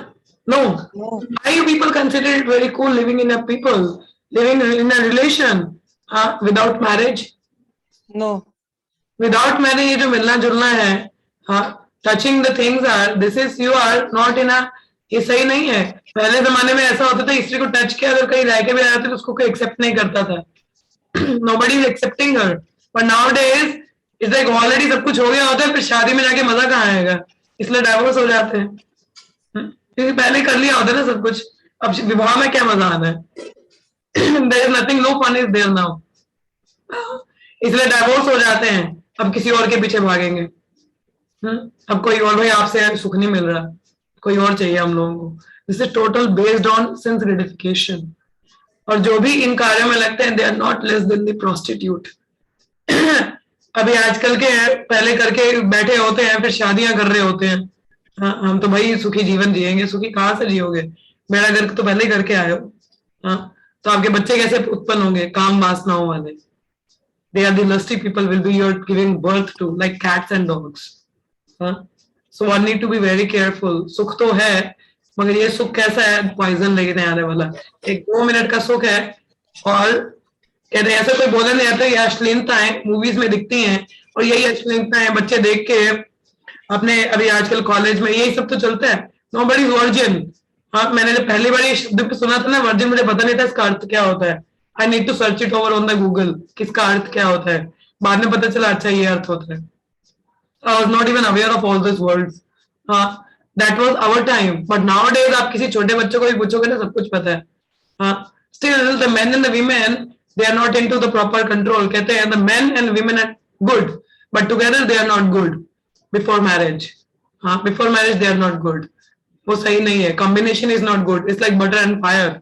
No. Why do people consider it very cool living in a relation without marriage? No. Without marriage ये जो मिलना जुलना है, touching the things are, this is you are not in a, ये सही नहीं है। पहले जमाने में ऐसा होता था, स्त्री को टच किया अगर कहीं रह के भी आया तो उसको कोई एक्सेप्ट नहीं करता था। Nobody is accepting her, but now days it's like already सब कुछ हो गया होता है, फिर शादी में जाके मजा कहाँ आएगा, इसलिए डाइवोर्स हो जाते हैं। क्योंकि पहले कर लिया होता है ना सब कुछ, अब विवाह में क्या मजा आना है? There is nothing, no fun is there now, इसलिए डाइवोर्स हो जाते हैं। अब किसी और के पीछे भागेंगे। अब कोई और, भाई आपसे सुख नहीं मिल रहा, कोई और चाहिए हम लोगों को। This is total based on sense gratification. और जो भी इन कार्यों में लगते हैं, they are not less than the prostitute. अभी आजकल के पहले करके बैठे होते हैं, फिर शादियां कर रहे होते हैं। हम तो भाई सुखी जीवन जिएंगे। सुखी कहाँ से जियोगे? मेरा घर तो पहले ही करके आए हो। तो आपके बच्चे कैसे उत्पन्न होंगे? काम वासनाओं वाले। They are the lusty people will be you're giving birth to, like cats and dogs. So one need to be very careful. सुख तो है, मगर ये सुख कैसा है? पॉइजन लेके आने वाला। एक 2 मिनट का सुख है, और कहते हैं ऐसा कोई बोला नहीं आता। ये अश्लीलताएं मूवीज में दिखती हैं, और यही अश्लीलताएं बच्चे देख के अपने, अभी आजकल कॉलेज में यही सब तो चलता है। Nobody is virgin. मैंने जब पहली बार ये शब्द सुना था ना, वर्जिन, मुझे पता नहीं था इसका अर्थ क्या होता है। I need to search it over on the Google, किसका अर्थ क्या होता है। बाद में पता चला अच्छा ये अर्थ होता है। I was not even aware of all these words. That was our time, but nowadays आप किसी छोटे बच्चों को भी पूछोगे ना, सब कुछ पता है। Still the men and the women, they are not into the proper control. कहते हैं the men and women are good, but together they are not good before marriage. Before marriage they are not good. वो सही नहीं है। Combination is not good. It's like butter and fire.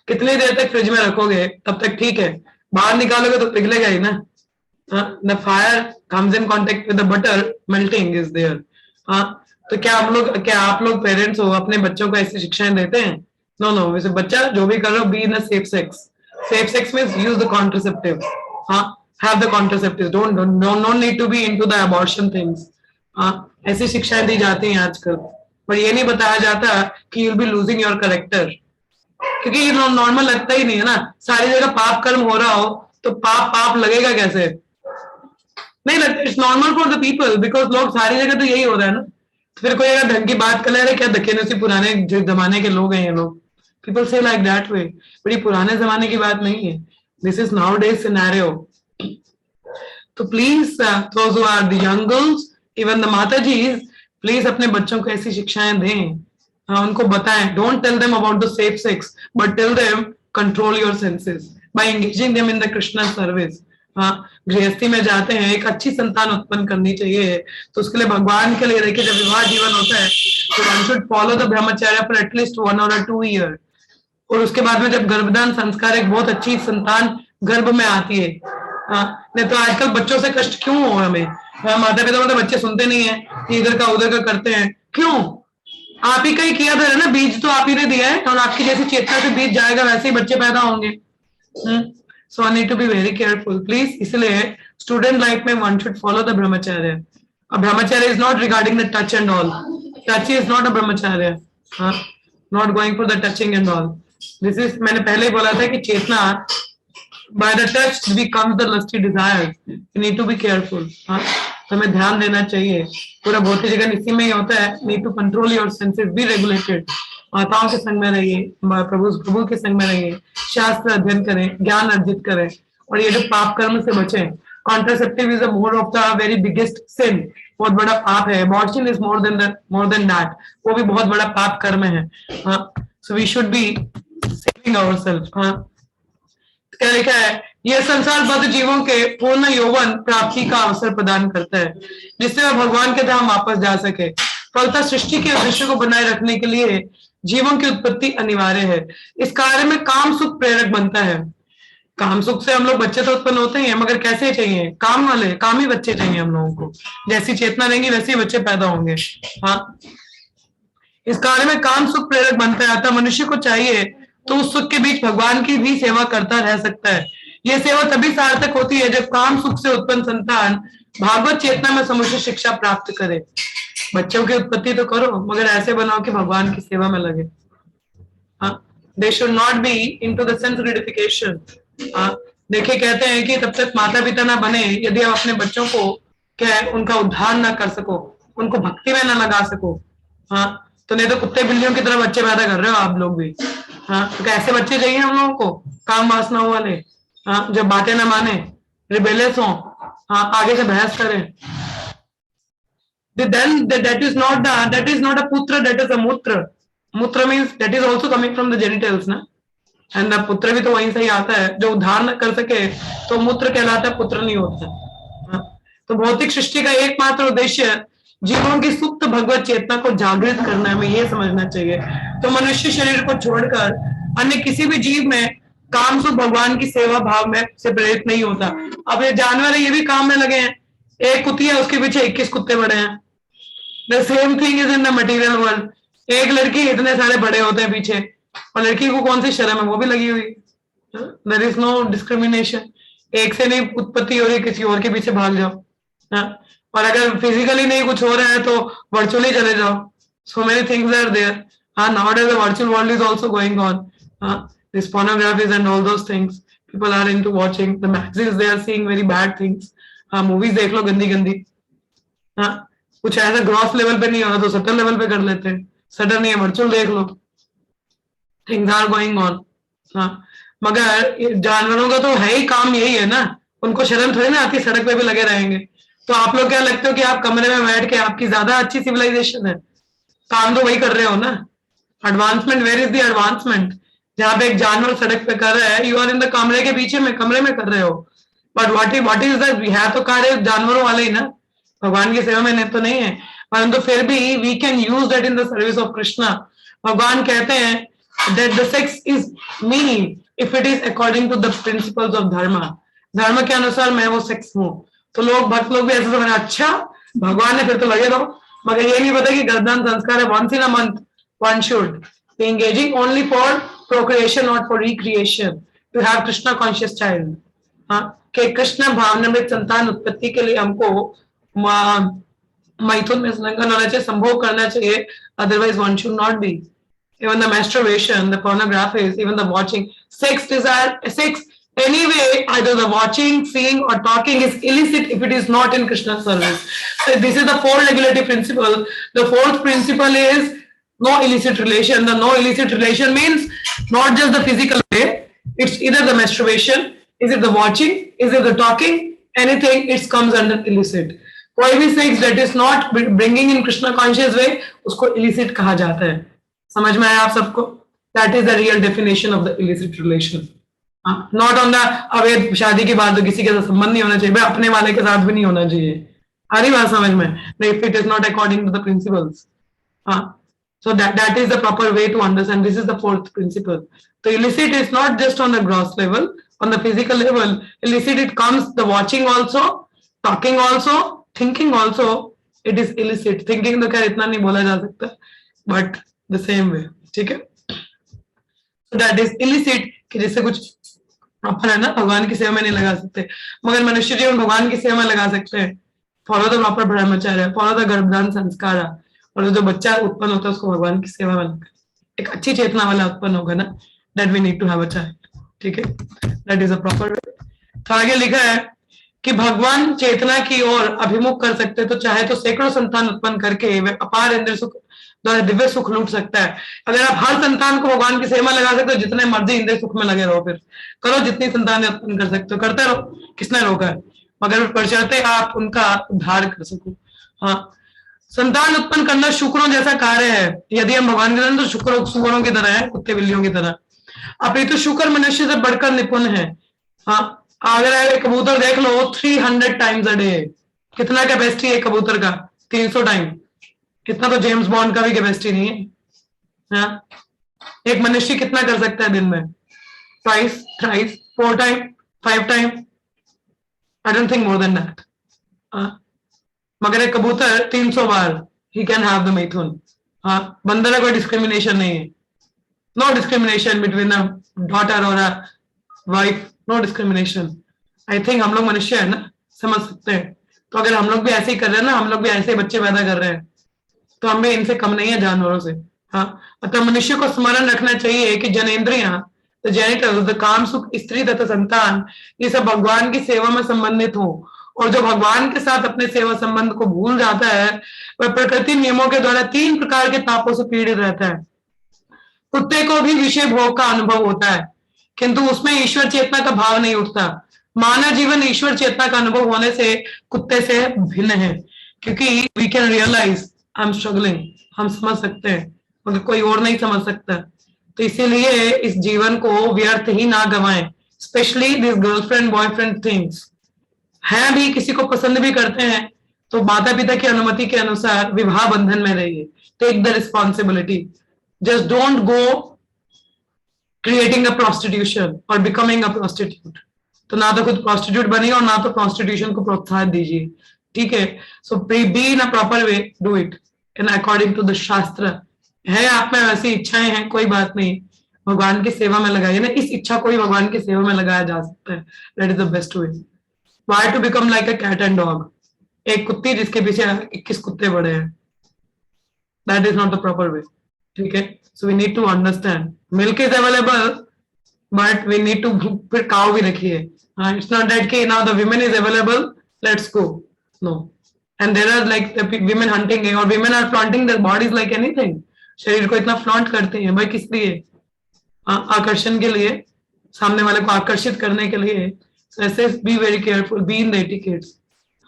कितनी देर तक फ्रिज में रखोगे तब तक ठीक है, बाहर निकालोगे तो पिघलेगा ही ना। The fire comes in contact with the butter, melting is there. तो क्या आप लोग पेरेंट्स हो, अपने बच्चों को ऐसी शिक्षाएं देते हैं? नो नो, वैसे बच्चा जो भी कर रहा हो, be in a safe sex. Safe sex means use the contraceptive, have the contraceptive, don't need to be into the abortion things. ऐसी शिक्षाएं दी जाती हैं आजकल, पर ये नहीं बताया जाता कि you'll be losing your character, क्योंकि ये नॉर्मल लगता ही नहीं है ना। सारी जगह पाप कर्म हो रहा हो तो पाप लगेगा कैसे? नहीं लगता। It's normal for the people, because लोग सारी जगह तो यही हो रहा है ना। तो फिर कोई अगर ढंग की बात कर ले रहे, क्या धक्के पुराने जमाने के लोग हैं ये लोग, पीपल से लाइक दैट वे, बट ये पुराने जमाने की बात नहीं है। This is nowadays scenario. तो please those who are the young girls, even the माताजीज, प्लीज अपने बच्चों को ऐसी शिक्षाएं दें। उनको बताएं, don't tell them about the safe sex, but tell them control your senses by engaging them in the Krishna service. हाँ, गृहस्थी में जाते हैं, एक अच्छी संतान उत्पन्न करनी चाहिए, तो उसके लिए भगवान के लिए देखिए, जब विवाह जीवन होता है तो वन शुड फॉलो द ब्रह्मचर्य फॉर एटलीस्ट 1 or 2 year। और उसके बाद में जब गर्भदान संस्कार, एक बहुत अच्छी संतान गर्भ में आती है। हाँ, नहीं तो आजकल बच्चों से कष्ट क्यों हो हमें? हाँ, माता पिता मतलब बच्चे सुनते नहीं है, इधर का उधर का करते हैं, क्यों? आप ही का ही किया था ना, बीज तो आप ही ने दिया है, और आपकी जैसी चेतना से बीज जाएगा वैसे ही बच्चे पैदा होंगे। So I need to be very careful please. इसलिए स्टूडेंट लाइफ में one should follow the brahmacharya. Brahmacharya is not regarding the touch and all, touch is not a brahmacharya, not going for the touching and all. This is, मैंने पहले ही बोला था कि चेतना, by the touch becomes the lusty desire, you need to be careful। हाँ, तो हमें ध्यान देना चाहिए, पूरा भौतिक जगत इसी में ही होता है। Need to control your senses, be regulated, माताओं के संग में रहिए, प्रभु के संग में रहिए, शास्त्र अध्ययन करें, ज्ञान अर्जित करें, और ये जो पाप कर्म से बचें। Contraceptive is the more of the very biggest sin, बहुत बड़ा पाप है। Abortion is more than that, वो भी बहुत बड़ा पाप कर्म है। हाँ, so we should be saving ourself. हाँ, क्या लिखा है, यह संसार बद्ध जीवों के पूर्ण यौवन प्राप्ति का अवसर प्रदान करता है, जिससे वह भगवान के धाम वापस जा सके। फलतः सृष्टि के उद्देश्य को बनाए रखने के लिए जीवों की उत्पत्ति अनिवार्य है। इस कार्य में काम सुख प्रेरक बनता है। काम सुख से हम लोग बच्चे तो उत्पन्न होते ही हैं, मगर कैसे चाहिए? काम वाले, कामी बच्चे चाहिए हम लोगों को। जैसी चेतना रहेंगी वैसे ही बच्चे पैदा होंगे। हाँ, इस कार्य में काम सुख प्रेरक बनता है, अतः मनुष्य को चाहिए तो उस सुख के बीच भगवान की भी सेवा करता रह सकता है। यह सेवा तभी सार्थक होती है जब काम सुख से उत्पन्न संतान भागवत चेतना में समुचित शिक्षा प्राप्त करे। बच्चों की उत्पत्ति तो करो, मगर ऐसे बनाओ कि भगवान की सेवा में लगे। They should not be into the sense gratification. देखिए, कहते हैं कि तब तक माता पिता ना बने यदि आप अपने बच्चों को क्या है, उनका उद्धार ना कर सको, उनको भक्ति में ना लगा सको। हाँ, तो नहीं तो कुत्ते बिल्लियों की तरह बच्चे पैदा कर रहे हो आप लोग भी। हाँ, तो कैसे बच्चे चाहिए हम लोगों को? काम वासनाओं वाले, हाँ, जब बातें ना माने, रिबेलियस हो, हाँ, आगे से बहस करें। Then that is not a putra, that is a mutra। Mutra means that is also coming from the genitals ना, and the पुत्र भी तो वहीं से ही आता है। जो उद्धार न कर सके तो मूत्र कहलाता है, पुत्र नहीं होता। हाँ, तो भौतिक सृष्टि का एकमात्र उद्देश्य जीवों की सुप्त भगवत चेतना को जागृत करना है, हमें ये समझना चाहिए। तो मनुष्य शरीर को छोड़कर अन्य किसी भी जीव में काम सुख भगवान की सेवा भाव में से प्रेरित नहीं होता। अब ये जानवर है, ये भी काम में लगे हैं। एक कुत्ती है, उसके पीछे 21 कुत्ते बड़े हैं। The same thing is in the material world. एक लड़की, इतने सारे बड़े होते हैं पीछे, और लड़की को कौन सी शर्म है, वो भी लगी हुई। There is no discrimination. एक से नहीं उत्पत्ति हो रही, किसी और के पीछे भाग जाओ। और अगर फिजिकली नहीं कुछ हो रहा है तो वर्चुअली चले जाओ। So many things are there. हाँ, nowadays the virtual world is also going on. This pornographies and all those things. People are into watching the magazines. They are seeing very bad things. हाँ, movies देख लो गंदी गंदी। हाँ, कुछ ऐसा ग्रॉस लेवल पे नहीं हो रहा तो सटल लेवल पे कर लेते हैं। सटल नहीं है, वर्चुअल देख लो। Things are going on. हाँ, मगर जानवरों का तो है ही काम यही है ना, उनको शर्म थोड़ी ना आती, सड़क पे भी लगे रहेंगे। तो आप लोग क्या लगते हो कि आप कमरे में बैठ के आपकी ज्यादा अच्छी सिविलाइजेशन है? काम तो वही कर रहे हो ना। Advancement, where is the advancement? जहां पे एक जानवर सड़क पे कर रहा है, यू आर इन द कमरे के पीछे में, कमरे में कर रहे हो। But what is that? है तो कार्य जानवरों वाले ही ना, भगवान की सेवा में तो नहीं है। परंतु फिर भी we can use that in the service of Krishna. भगवान कहते हैं that the sex is me if it is according to the principles of dharma। धर्म के अनुसार मैं वो सेक्स हूँ। तो लोग, भक्त लोग भी ऐसे समझ, अच्छा भगवान ने, फिर तो लगे रहो। मगर ये नहीं पता कि गर्दन संस्कार है, once in a month one should be engaging only for procreation, not for recreation, to have Krishna conscious child। हाँ, कि कृष्ण भावनामृत संतान उत्पत्ति के लिए हमको मैथुन में संलग्न होना चाहिए, संभोग करना चाहिए। Otherwise one should not be। Even the masturbation, the pornography, even the watching, sex desire, sex anyway, either the watching, seeing or talking is illicit if it is not in Krishna's service. So this is the fourth regulative principle. The fourth principle is no illicit relation. The no illicit relation means not just the physical way. It's either the masturbation, is it the watching, is it the talking, anything, it comes under illicit. कोई भी sex that is not bringing in Krishna conscious way, उसको illicit कहा जाता है। समझ में आया आप सबको? That is the real definition of the illicit relation। Not on the अवैध शादी की बात, तो किसी के साथ संबंध नहीं होना चाहिए भाई, अपने वाले के साथ भी नहीं होना चाहिए। आ रही बात समझ में? If it is not according to the principles. हाँ, so that is the proper way to understand. This is the fourth principle. So illicit is not just on the gross level, on the physical level. Illicit, it comes the watching also, talking also, thinking also. It is illicit. Thinking तो खैर इतना नहीं बोला जा सकता, but the same way, ठीक है? So that is illicit कि जैसे कुछ प्रॉपर है ना, भगवान की सेवा में नहीं लगा सकते, मगर मनुष्य जीवन भगवान की सेवा में लगा सकते हैं। फॉलो द प्रॉपर ब्रह्मचर्य, फॉलो द गर्भधान संस्कार, और जो बच्चा उत्पन्न होता है उसको भगवान की सेवा में लगा, एक अच्छी चेतना वाला उत्पन्न होगा ना, that we need to have a child, ठीक है? That is a proper way. तो आगे लिखा है कि भगवान चेतना की ओर अभिमुख कर सकते, तो चाहे तो सैकड़ों संतान उत्पन्न करके वे अपार इंद्र सुख द्वारा दिव्य सुख लूट सकता है। अगर आप हर संतान को भगवान की सेवा लगा सकते हो, जितने मर्जी इंद्र सुख में लगे रहो, फिर करो, जितनी संतान उत्पन्न कर सकते हो करते रहो, किसने रोका है? मगर बशर्ते आप उनका उद्धार कर सको। हाँ, संतान उत्पन्न करना शुक्रों जैसा कार्य है। यदि हम भगवान के तरह, तो शुक्र सुअरों की तरह है, कुत्ते बिल्लियों की तरह। अपितु शुक्र मनुष्य से बढ़कर निपुण है। हाँ, अगर आप एक कबूतर देख लो, 300 टाइम्स अ डे, कितना कैपेसिटी है कबूतर का? 300 टाइम। कितना तो जेम्स बॉन्ड का भी कैपेसिटी नहीं है। हाँ? एक मनुष्य कितना कर सकता है दिन में? Twice, thrice, 4 time, 5 time, I don't think more than that. मगर एक कबूतर 300 बार ही कैन हैव द मिथुन। हाँ, बंदर का कोई डिस्क्रिमिनेशन नहीं है। No discrimination between a daughter और a wife, no discrimination. I think हम लोग मनुष्य है ना, समझ सकते हैं। तो अगर हम लोग भी ऐसे ही कर रहे हैं ना, हम लोग भी ऐसे बच्चे पैदा कर रहे हैं, तो हम भी इनसे कम नहीं है जानवरों से। हाँ, मतलब मनुष्य को स्मरण रखना चाहिए कि जनेन्द्रियां, द जेनिटल्स, द काम सुख, स्त्री तथा संतान, ये सब भगवान की सेवा में संबंधित हो। और जो भगवान के साथ अपने सेवा संबंध को भूल जाता है, वह प्रकृति नियमों के द्वारा 3 प्रकार के तापों से पीड़ित रहता है। कुत्ते को भी विषय भोग का अनुभव होता है, किंतु उसमें ईश्वर चेतना का भाव नहीं उठता। मानव जीवन ईश्वर चेतना का अनुभव होने से कुत्ते से भिन्न है, क्योंकि we can realise I am struggling, हम समझ सकते हैं, मगर कोई और नहीं समझ सकता। तो इसीलिए इस जीवन को व्यर्थ ही ना गवाएं, specially this girlfriend boyfriend things. हैं भी, किसी को पसंद भी करते हैं, तो माता पिता की अनुमति के अनुसार विवाह बंधन में रहिए। Take the responsibility, just don't go creating a prostitution और बिकमिंग अ प्रोस्टिट्यूट। तो ना तो खुद प्रोस्टिट्यूट बनिए और ना तो प्रोस्टिट्यूशन को प्रोत्साहन दीजिए, ठीक है? So be in a proper way, do it in according to the shastra. है आप में वैसी इच्छाएं हैं, कोई बात नहीं, भगवान की सेवा में लगाइए ना, इस इच्छा को भी भगवान की सेवा में लगाया जा सकता है। That is the best way. Why to become like a cat and dog, एक कुत्ती जिसके पीछे 21 कुत्ते बड़े हैं, that is not the proper way, ठीक है? So we need to understand milk is available, but we need to, फिर काव भी रखिए। इट्स नॉट दैट कि now the women is available, let's go, no. And there are like women hunting, और women are flaunting their bodies like anything. शरीर को इतना फ्लॉन्ट करते हैं भाई, किस लिए? आकर्षण के लिए, सामने वाले को आकर्षित करने के लिए। ऐसे B very careful, be in the etiquettes.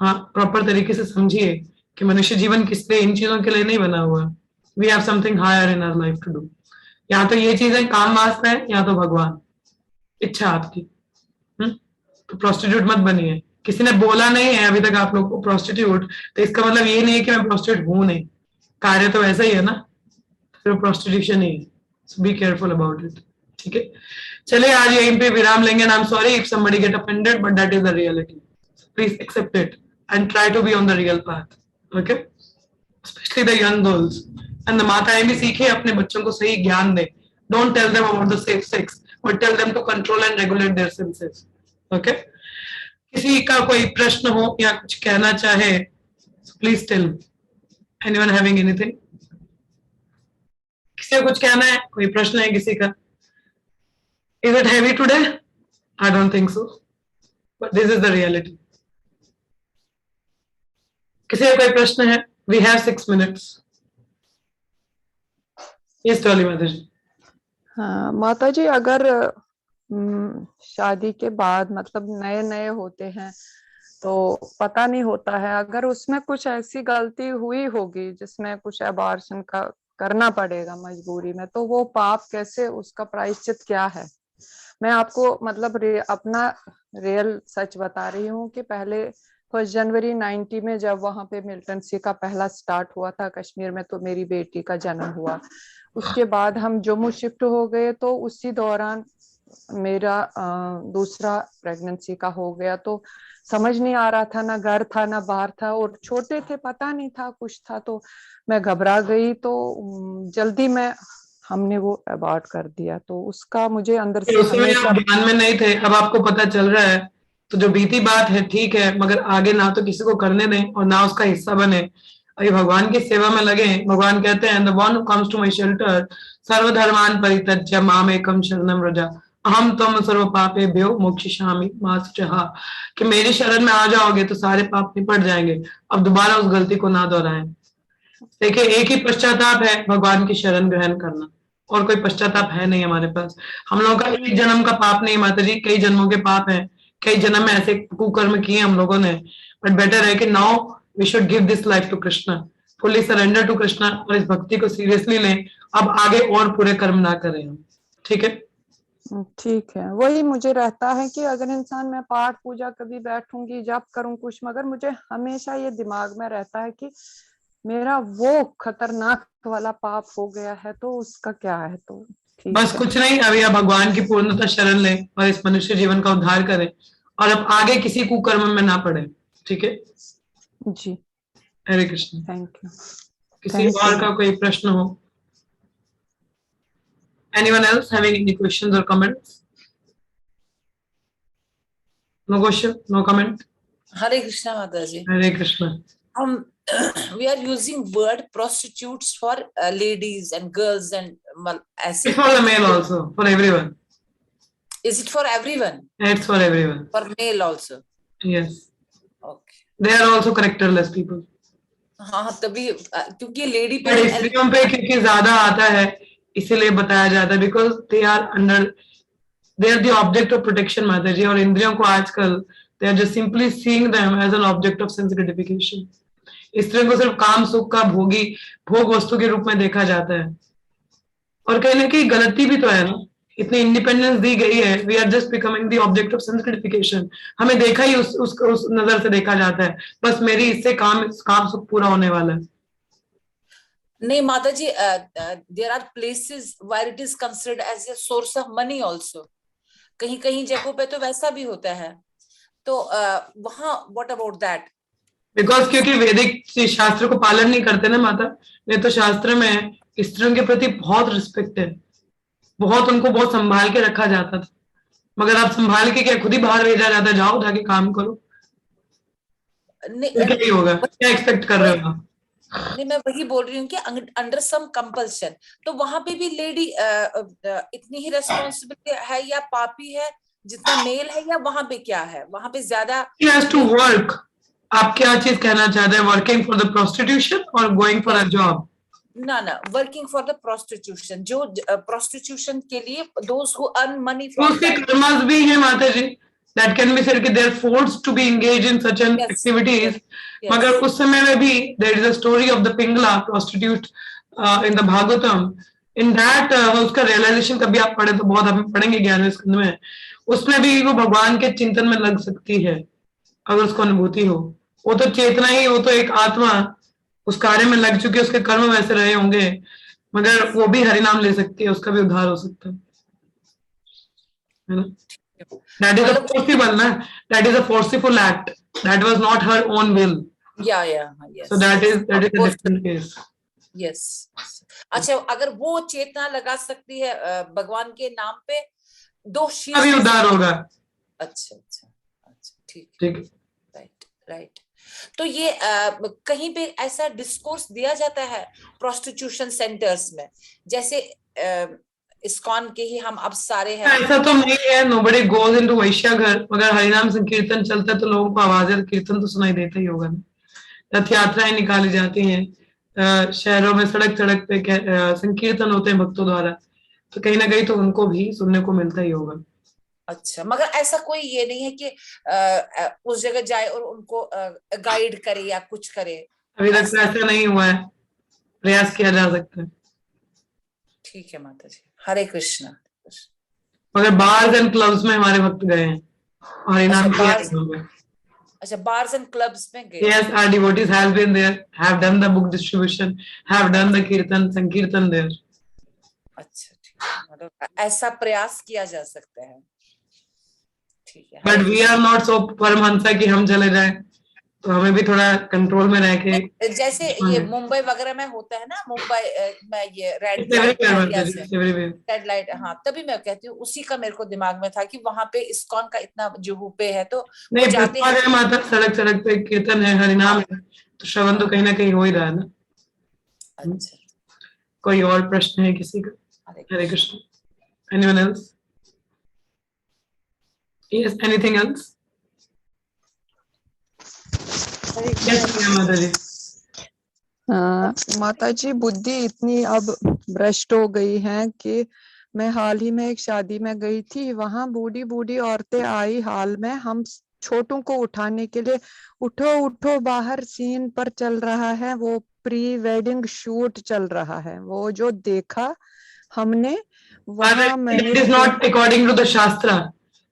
हाँ, प्रॉपर तरीके से समझिए कि मनुष्य जीवन किस लिए, इन चीजों के लिए नहीं बना हुआ। We have something higher in our life to do. या तो ये चीजें काम वास्ता है, या तो भगवान, इच्छा आपकी। तो प्रोस्टिट्यूट मत बनिए। किसी ने बोला नहीं है अभी तक आप लोग को प्रोस्टिट्यूट, तो इसका मतलब ये नहीं है कि मैं प्रोस्टिट्यूट हूं नहीं, कार्य तो वैसा ही है ना, फिर प्रोस्टिट्यूशन ही। So be careful about it, ठीक है? चलिए आज यहीं पे विराम लेंगे। I am sorry if somebody get offended, but that is the reality. Please accept it and try to be on the real path, okay? Specially the young girls and the माताएं भी सीखे, अपने बच्चों को सही ज्ञान दे। Don't tell them about the safe sex, but tell them to control and regulate their senses, okay? किसी का कोई प्रश्न हो या कुछ कहना चाहे, please tell me. Anyone having anything? किसी को कुछ कहना है? कोई प्रश्न है किसी का? Is it heavy today? I don't think so, but this is the reality. किसी का कोई प्रश्न है? We have 6 minutes. Yes, Dolly माता जी। हाँ माता जी, अगर शादी के बाद मतलब नए नए होते हैं तो पता नहीं होता है, अगर उसमें कुछ ऐसी गलती हुई होगी जिसमें कुछ अबॉर्शन का करना पड़ेगा मजबूरी में, तो वो पाप कैसे, उसका प्रायश्चित क्या है? मैं आपको मतलब अपना रियल सच बता रही हूँ कि पहले 1 जनवरी 90 में जब वहां पे मिलिटेंसी का पहला स्टार्ट हुआ था कश्मीर में, तो मेरी बेटी का जन्म हुआ। उसके बाद हम जम्मू शिफ्ट हो गए, तो उसी दौरान मेरा दूसरा प्रेगनेंसी का हो गया। तो समझ नहीं आ रहा था, ना घर था ना बाहर था, और छोटे थे, पता नहीं था कुछ था, तो मैं घबरा गई। तो जल्दी में हमने वो अबॉर्ट कर दिया। तो उसका मुझे अंदर फिर से उस समय हमेशा आप ध्यान में नहीं थे, अब आपको पता चल रहा है, तो जो बीती बात है ठीक है, मगर आगे ना तो किसी को करने दें और ना उसका हिस्सा बने। अभी भगवान की सेवा में लगे। भगवान कहते हैं, the one who comes to my shelter सर्वधर्मान परित्यज्य माम एकम शरणम व्रज अहम त्वं सर्व पापेभ्यो मोक्षयिष्यामि मा शुचः। कि मेरी शरण में आ जाओगे तो सारे पाप निपट जाएंगे। अब दोबारा उस गलती को ना दोहराएं। देखिए, एक ही पश्चाताप है, भगवान की शरण ग्रहण करना, और कोई पश्चाताप है नहीं हमारे पास। हम लोगों का एक जन्म का पाप नहीं माता जी, कई जन्मों के पाप हैं। कई जन्म में ऐसे कुकर्म किए हम लोगों ने। बट बेटर है कि now we should give this life to Krishna, fully surrender to Krishna, और इस भक्ति को सीरियसली लें। अब आगे और पूरे कर्म ना करें हम। ठीक है। ठीक है। वही मुझे रहता है कि अगर इंसान, मैं पाठ पूजा कभी बैठूंगी, जब करूं कुछ, मगर मुझे हमेशा ये दिमाग में रहता है कि मेरा वो खतरनाक वाला पाप हो गया है, तो उसका क्या है। तो ठीक बस है। कुछ नहीं, अभी आप भगवान की पूर्णतः शरण लें और इस मनुष्य जीवन का उद्धार करें, और अब आगे किसी कुकर्म में ना पड़े। ठीक है। जी, हरे कृष्ण। Thank you. किसी थैंक और यू। का कोई प्रश्न हो? Anyone else having any questions or comments? No question, no comment. Hare Krishna Mataji. Hare Krishna. We are using word prostitutes for ladies and girls and It's for the male also, for everyone. Is it for everyone? It's for everyone. For male also? Yes. Okay. They are also characterless people. हाँ तभी, क्योंकि लेडी पे पर स्त्रियों पे क्योंकि ज्यादा आता है, इसीलिए बताया जाता है, because they are the object of protection माता जी। और इंद्रियों को आजकल they are just simply seeing them as an object of sense gratification. स्त्रियों को सिर्फ काम सुख का भोग वस्तु के रूप में देखा जाता है। और कहीं ना कहीं गलती भी तो है ना, इतनी इंडिपेंडेंस दी गई है, we are just becoming the object of sense gratification. हमें देखा ही उस नजर से देखा जाता है, बस मेरी इससे काम सुख पूरा होने वाला है। नहीं माता जी, there are places where it is considered as a source of money also. कहीं कहीं जगहों पे तो वैसा भी होता है, तो वहाँ what about that? बिकॉज क्योंकि वैदिक शास्त्र को पालन नहीं करते ना माता। नहीं तो शास्त्र में स्त्रियों के प्रति बहुत रिस्पेक्ट है, बहुत उनको बहुत संभाल के रखा जाता था। मगर आप संभाल के क्या, खुद ही बाहर भेजा जाता, जाओ जाके काम करो। क्या ही होगा, क्या एक्सपेक्ट कर रहे हो आप? नहीं, मैं वही बोल रही हूँ कि अंडर सम कंपल्शन, तो वहां पे भी लेडी इतनी ही रेस्पॉन्सिबिलिटी है या पापी है जितना मेल है, या वहां पे क्या है, वहां पे ज्यादा टू वर्क। आप क्या चीज कहना चाहते हैं, वर्किंग फॉर द प्रोस्टिट्यूशन और गोइंग फॉर अ जॉब? ना वर्किंग फॉर द प्रोस्टिट्यूशन, जो प्रोस्टिट्यूशन के लिए those who earn money from that, karmas भी है माता जी। That can be said कि they are forced to be engaged in such an activities. मगर उस समय में भी there is a story of the Pingla prostitute in the Bhagavatam. In that उसका realization कभी आप पढ़े तो बहुत, आप पढ़ेंगे 11वें स्कंद में, उसमें भी वो भगवान के चिंतन में लग सकती है अगर उसको अनुभूति हो। वो तो चेतना ही, वो तो एक आत्मा उस कार्य में लग चुकी है, उसके कर्म वैसे रहे होंगे, मगर वो भी हरिनाम ले सकती है, उसका भी उद्धार हो सकता है ना। That is a forcible, na? That is a forceful act. That was not her own will. yes. So that is a different case. Yes. अच्छा, अगर वो चेतना लगा सकती है भगवान के नाम पे, दोषी अभी उद्धार होगा। अच्छा, ठीक, ठीक, राइट। तो ये कहीं पे ऐसा डिस्कोर्स दिया जाता है प्रोस्टिट्यूशन सेंटर्स में, जैसे इस्कॉन के ही हम अब सारे हैं, ऐसा तो नहीं है। nobody goes into वैश्या घर, मगर हरिनाम संकीर्तन चलता है तो लोगों को आवाजें कीर्तन तो सुनाई देता ही होगा। रथ यात्राएं निकाली जाती हैं शहरों में, सड़क सड़क पे संकीर्तन होते हैं भक्तों द्वारा, तो कहीं ना कहीं तो उनको भी सुनने को मिलता ही होगा। अच्छा, मगर ऐसा कोई ये नहीं है कि उस जगह जाए और उनको गाइड करे या कुछ करे? अभी तक ऐसा नहीं हुआ है, प्रयास किया जा सकता है। ठीक है माता जी, हरे कृष्णा। मगर बार्स एंड क्लब्स में हमारे वक्त गए हैं और इनाम अच्छा, किया bars- है उन्होंने। अच्छा, बार्स एंड क्लब्स में गए। Yes, our devotees have been there, have done the book distribution, have done the kirtan, sankirtan there. अच्छा, ठीक है, मतलब ऐसा प्रयास किया जा सकता है। ठीक है। But we are not so Paramahansa कि हम चले जाएं, तो हमें भी थोड़ा कंट्रोल में रह के, जैसे ये मुंबई वगैरह में होता है ना, मुंबई में ये रेड It's everywhere, लाइट माता जी, it's everywhere. रेड लाइट, हाँ, तभी मैं कहती हूँ, उसी का मेरे को दिमाग में था कि वहां पे इस्कॉन का इतना जुहू पे है, तो वो नहीं, जाते प्रसाद हैं। है माता, सड़क सड़क पे कीर्तन है, हरिनाम है, तो श्रवण तो कहीं ना कहीं हो ही रहा है ना। अच्छा, कोई और प्रश्न है किसी का? हरे Krishna. Anyone else? Yes, anything else? Yes, प्रिया माता जी। माता जी, बुद्धि इतनी अब भ्रष्ट हो गई है कि मैं हाल ही में एक शादी में गई थी, वहां बूढ़ी बूढ़ी औरतें आई हाल में, हम छोटों को उठाने के लिए, उठो उठो, बाहर सीन पर चल रहा है, वो प्री वेडिंग शूट चल रहा है, वो जो देखा हमने वहां मैंने It is not according to the शास्त्र।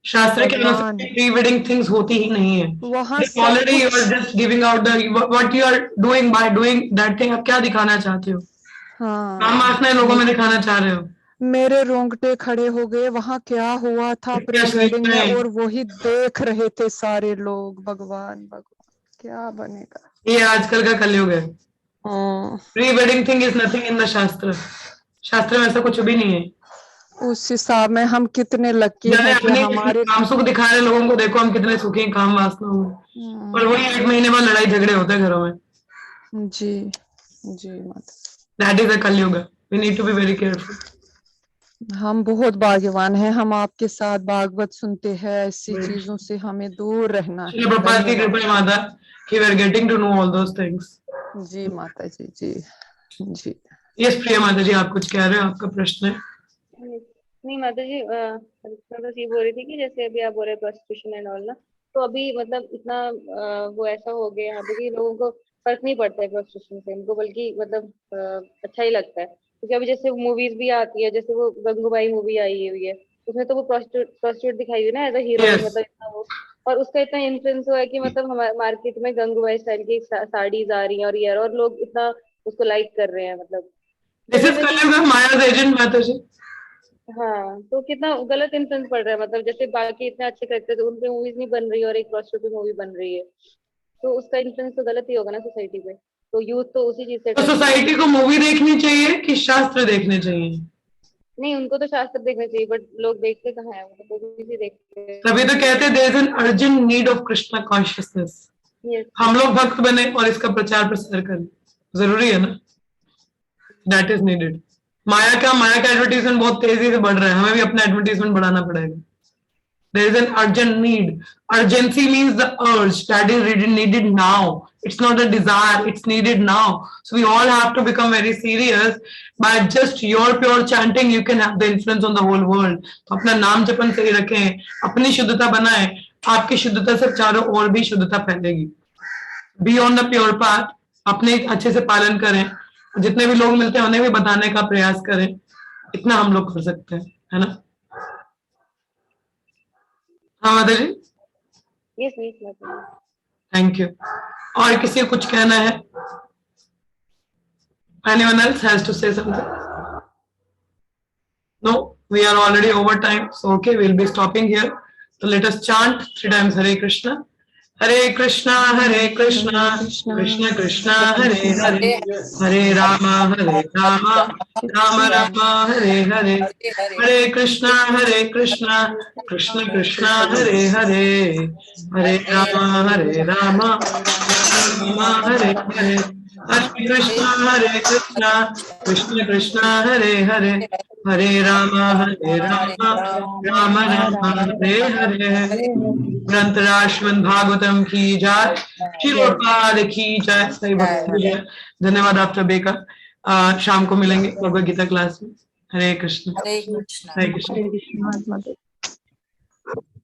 शास्त्र के अनुसार भगवान, प्री वेडिंग थिंग्स होती ही नहीं है। वहां Already you are सब just giving out the what you are doing by doing that thing। आप क्या दिखाना चाहते हो? काम वासना लोगों में दिखाना चाह रहे हो? मेरे रोंगटे खड़े हो गए, वहां क्या हुआ था प्री वेडिंग में, और वही देख रहे थे सारे लोग। भगवान भगवान, क्या बनेगा? ये आजकल का कलयुग है। Pre wedding thing is nothing in the शास्त्र। शास्त्र में ऐसा कुछ भी नहीं है। उस हिसाब में हम कितने लकी हैं कि हमारे काम सुख दिखा रहे लोगों को, देखो हम कितने सुखी हैं काम वासना में, और वही 1 महीने बाद लड़ाई झगड़े होते हैं घरों में। जी जी माता, that is a Kalyug. We need to be very careful. हम बहुत भाग्यवान हैं, हम आपके साथ भागवत सुनते हैं, ऐसी चीजों से हमें दूर रहना श्री है। प्रभुपाद की कृपा है माता कि we are getting to know all those things. जी माता जी, जी जी। यस प्रिया माता जी, आप कुछ कह रहे हो, आपका प्रश्न है? नहीं माता जी, मैं बस ये बोल रही थी कि जैसे अभी आप बोल रहे प्रोस्टिट्यूशन एंड ऑल ना, तो अभी मतलब इतना वो ऐसा हो गया यहाँ पे कि लोगों को फर्क नहीं पड़ता है प्रोस्टिट्यूशन से, उनको बल्कि मतलब अच्छा ही लगता है, क्योंकि अभी जैसे मूवीज भी आती है, जैसे वो गंगूबाई मूवी आई हुई है, उसमें तो वो प्रोस्टिट्यूट दिखाई हुई ना एज अ हीरोइन, Yes. मतलब इतना वो, और उसका इतना इन्फ्लुएंस हुआ है कि मतलब हमारे मार्केट में गंगूबाई स्टाइल की साड़ीज आ रही हैं और ये, और लोग इतना उसको लाइक कर रहे हैं, मतलब दिस इज कलयुग, माया's एजेंट माता जी। हाँ, तो कितना गलत इन्फ्लुएंस पड़ रहा है, मतलब जैसे बाकी इतने अच्छे करते थे, उन पे मूवीज नहीं बन रही और एक प्रोस्टिट्यूट मूवी बन रही है, तो उसका इन्फ्लुएंस तो गलत ही होगा ना सोसाइटी पे, तो यूथ तो उसी चीज से तो डरती है। सोसाइटी को मूवी देखनी चाहिए कि शास्त्र देखने चाहिए? नहीं, उनको तो शास्त्र देखना चाहिए, बट लोग देखते कहाँ है, वो तो मूवीज ही देखते हैं। तभी तो कहते हैं there is an urgent need of Krishna consciousness. Yes. हम लोग भक्त बने और इसका प्रचार प्रसार करें, जरूरी है ना। That is needed. माया का एडवर्टीजमेंट बहुत तेजी से बढ़ रहा है, हमें भी अपना एडवर्टीजमेंट बढ़ाना पड़ेगा। There is an urgent need. Urgency means the urge that is needed now. It's not a desire, it's needed now. So we all have to become very serious. By just your pure chanting, you can have the influence on the whole world. तो अपना नाम जपन सही रखें, अपनी शुद्धता बनाएं, आपकी शुद्धता से चारों ओर भी शुद्धता फैलेगी। Be on the pure path, अपने अच्छे से पालन करें, जितने भी लोग मिलते हैं उन्हें भी बताने का प्रयास करें, इतना हम लोग कर सकते हैं, है ना? हाँ माता जी, Yes, yes, माता जी। Thank you. और किसी को कुछ कहना है? Anyone else has to say something? No, we are already over time, so okay, we'll be stopping here. So let us chant 3 times Hare Krishna. Hare Krishna, Krishna Krishna, Hare Hare, Hare Rama, Rama Rama, Hare Hare, Hare Krishna, Krishna Krishna, Hare Hare, Hare Rama, Rama Hare Hare, Hare Krishna, Krishna Krishna, Hare Hare, Hare Rama, Rama Rama, Hare Hare। ग्रंथराज Shrimad Bhagavatam की जय, शिरोपाद की जय, सही भक्त की जय। धन्यवाद आप सभी का। शाम को मिलेंगे भगवद गीता क्लास में। हरे कृष्ण। हरे कृष्ण। हरे कृष्ण। हरे कृष्ण।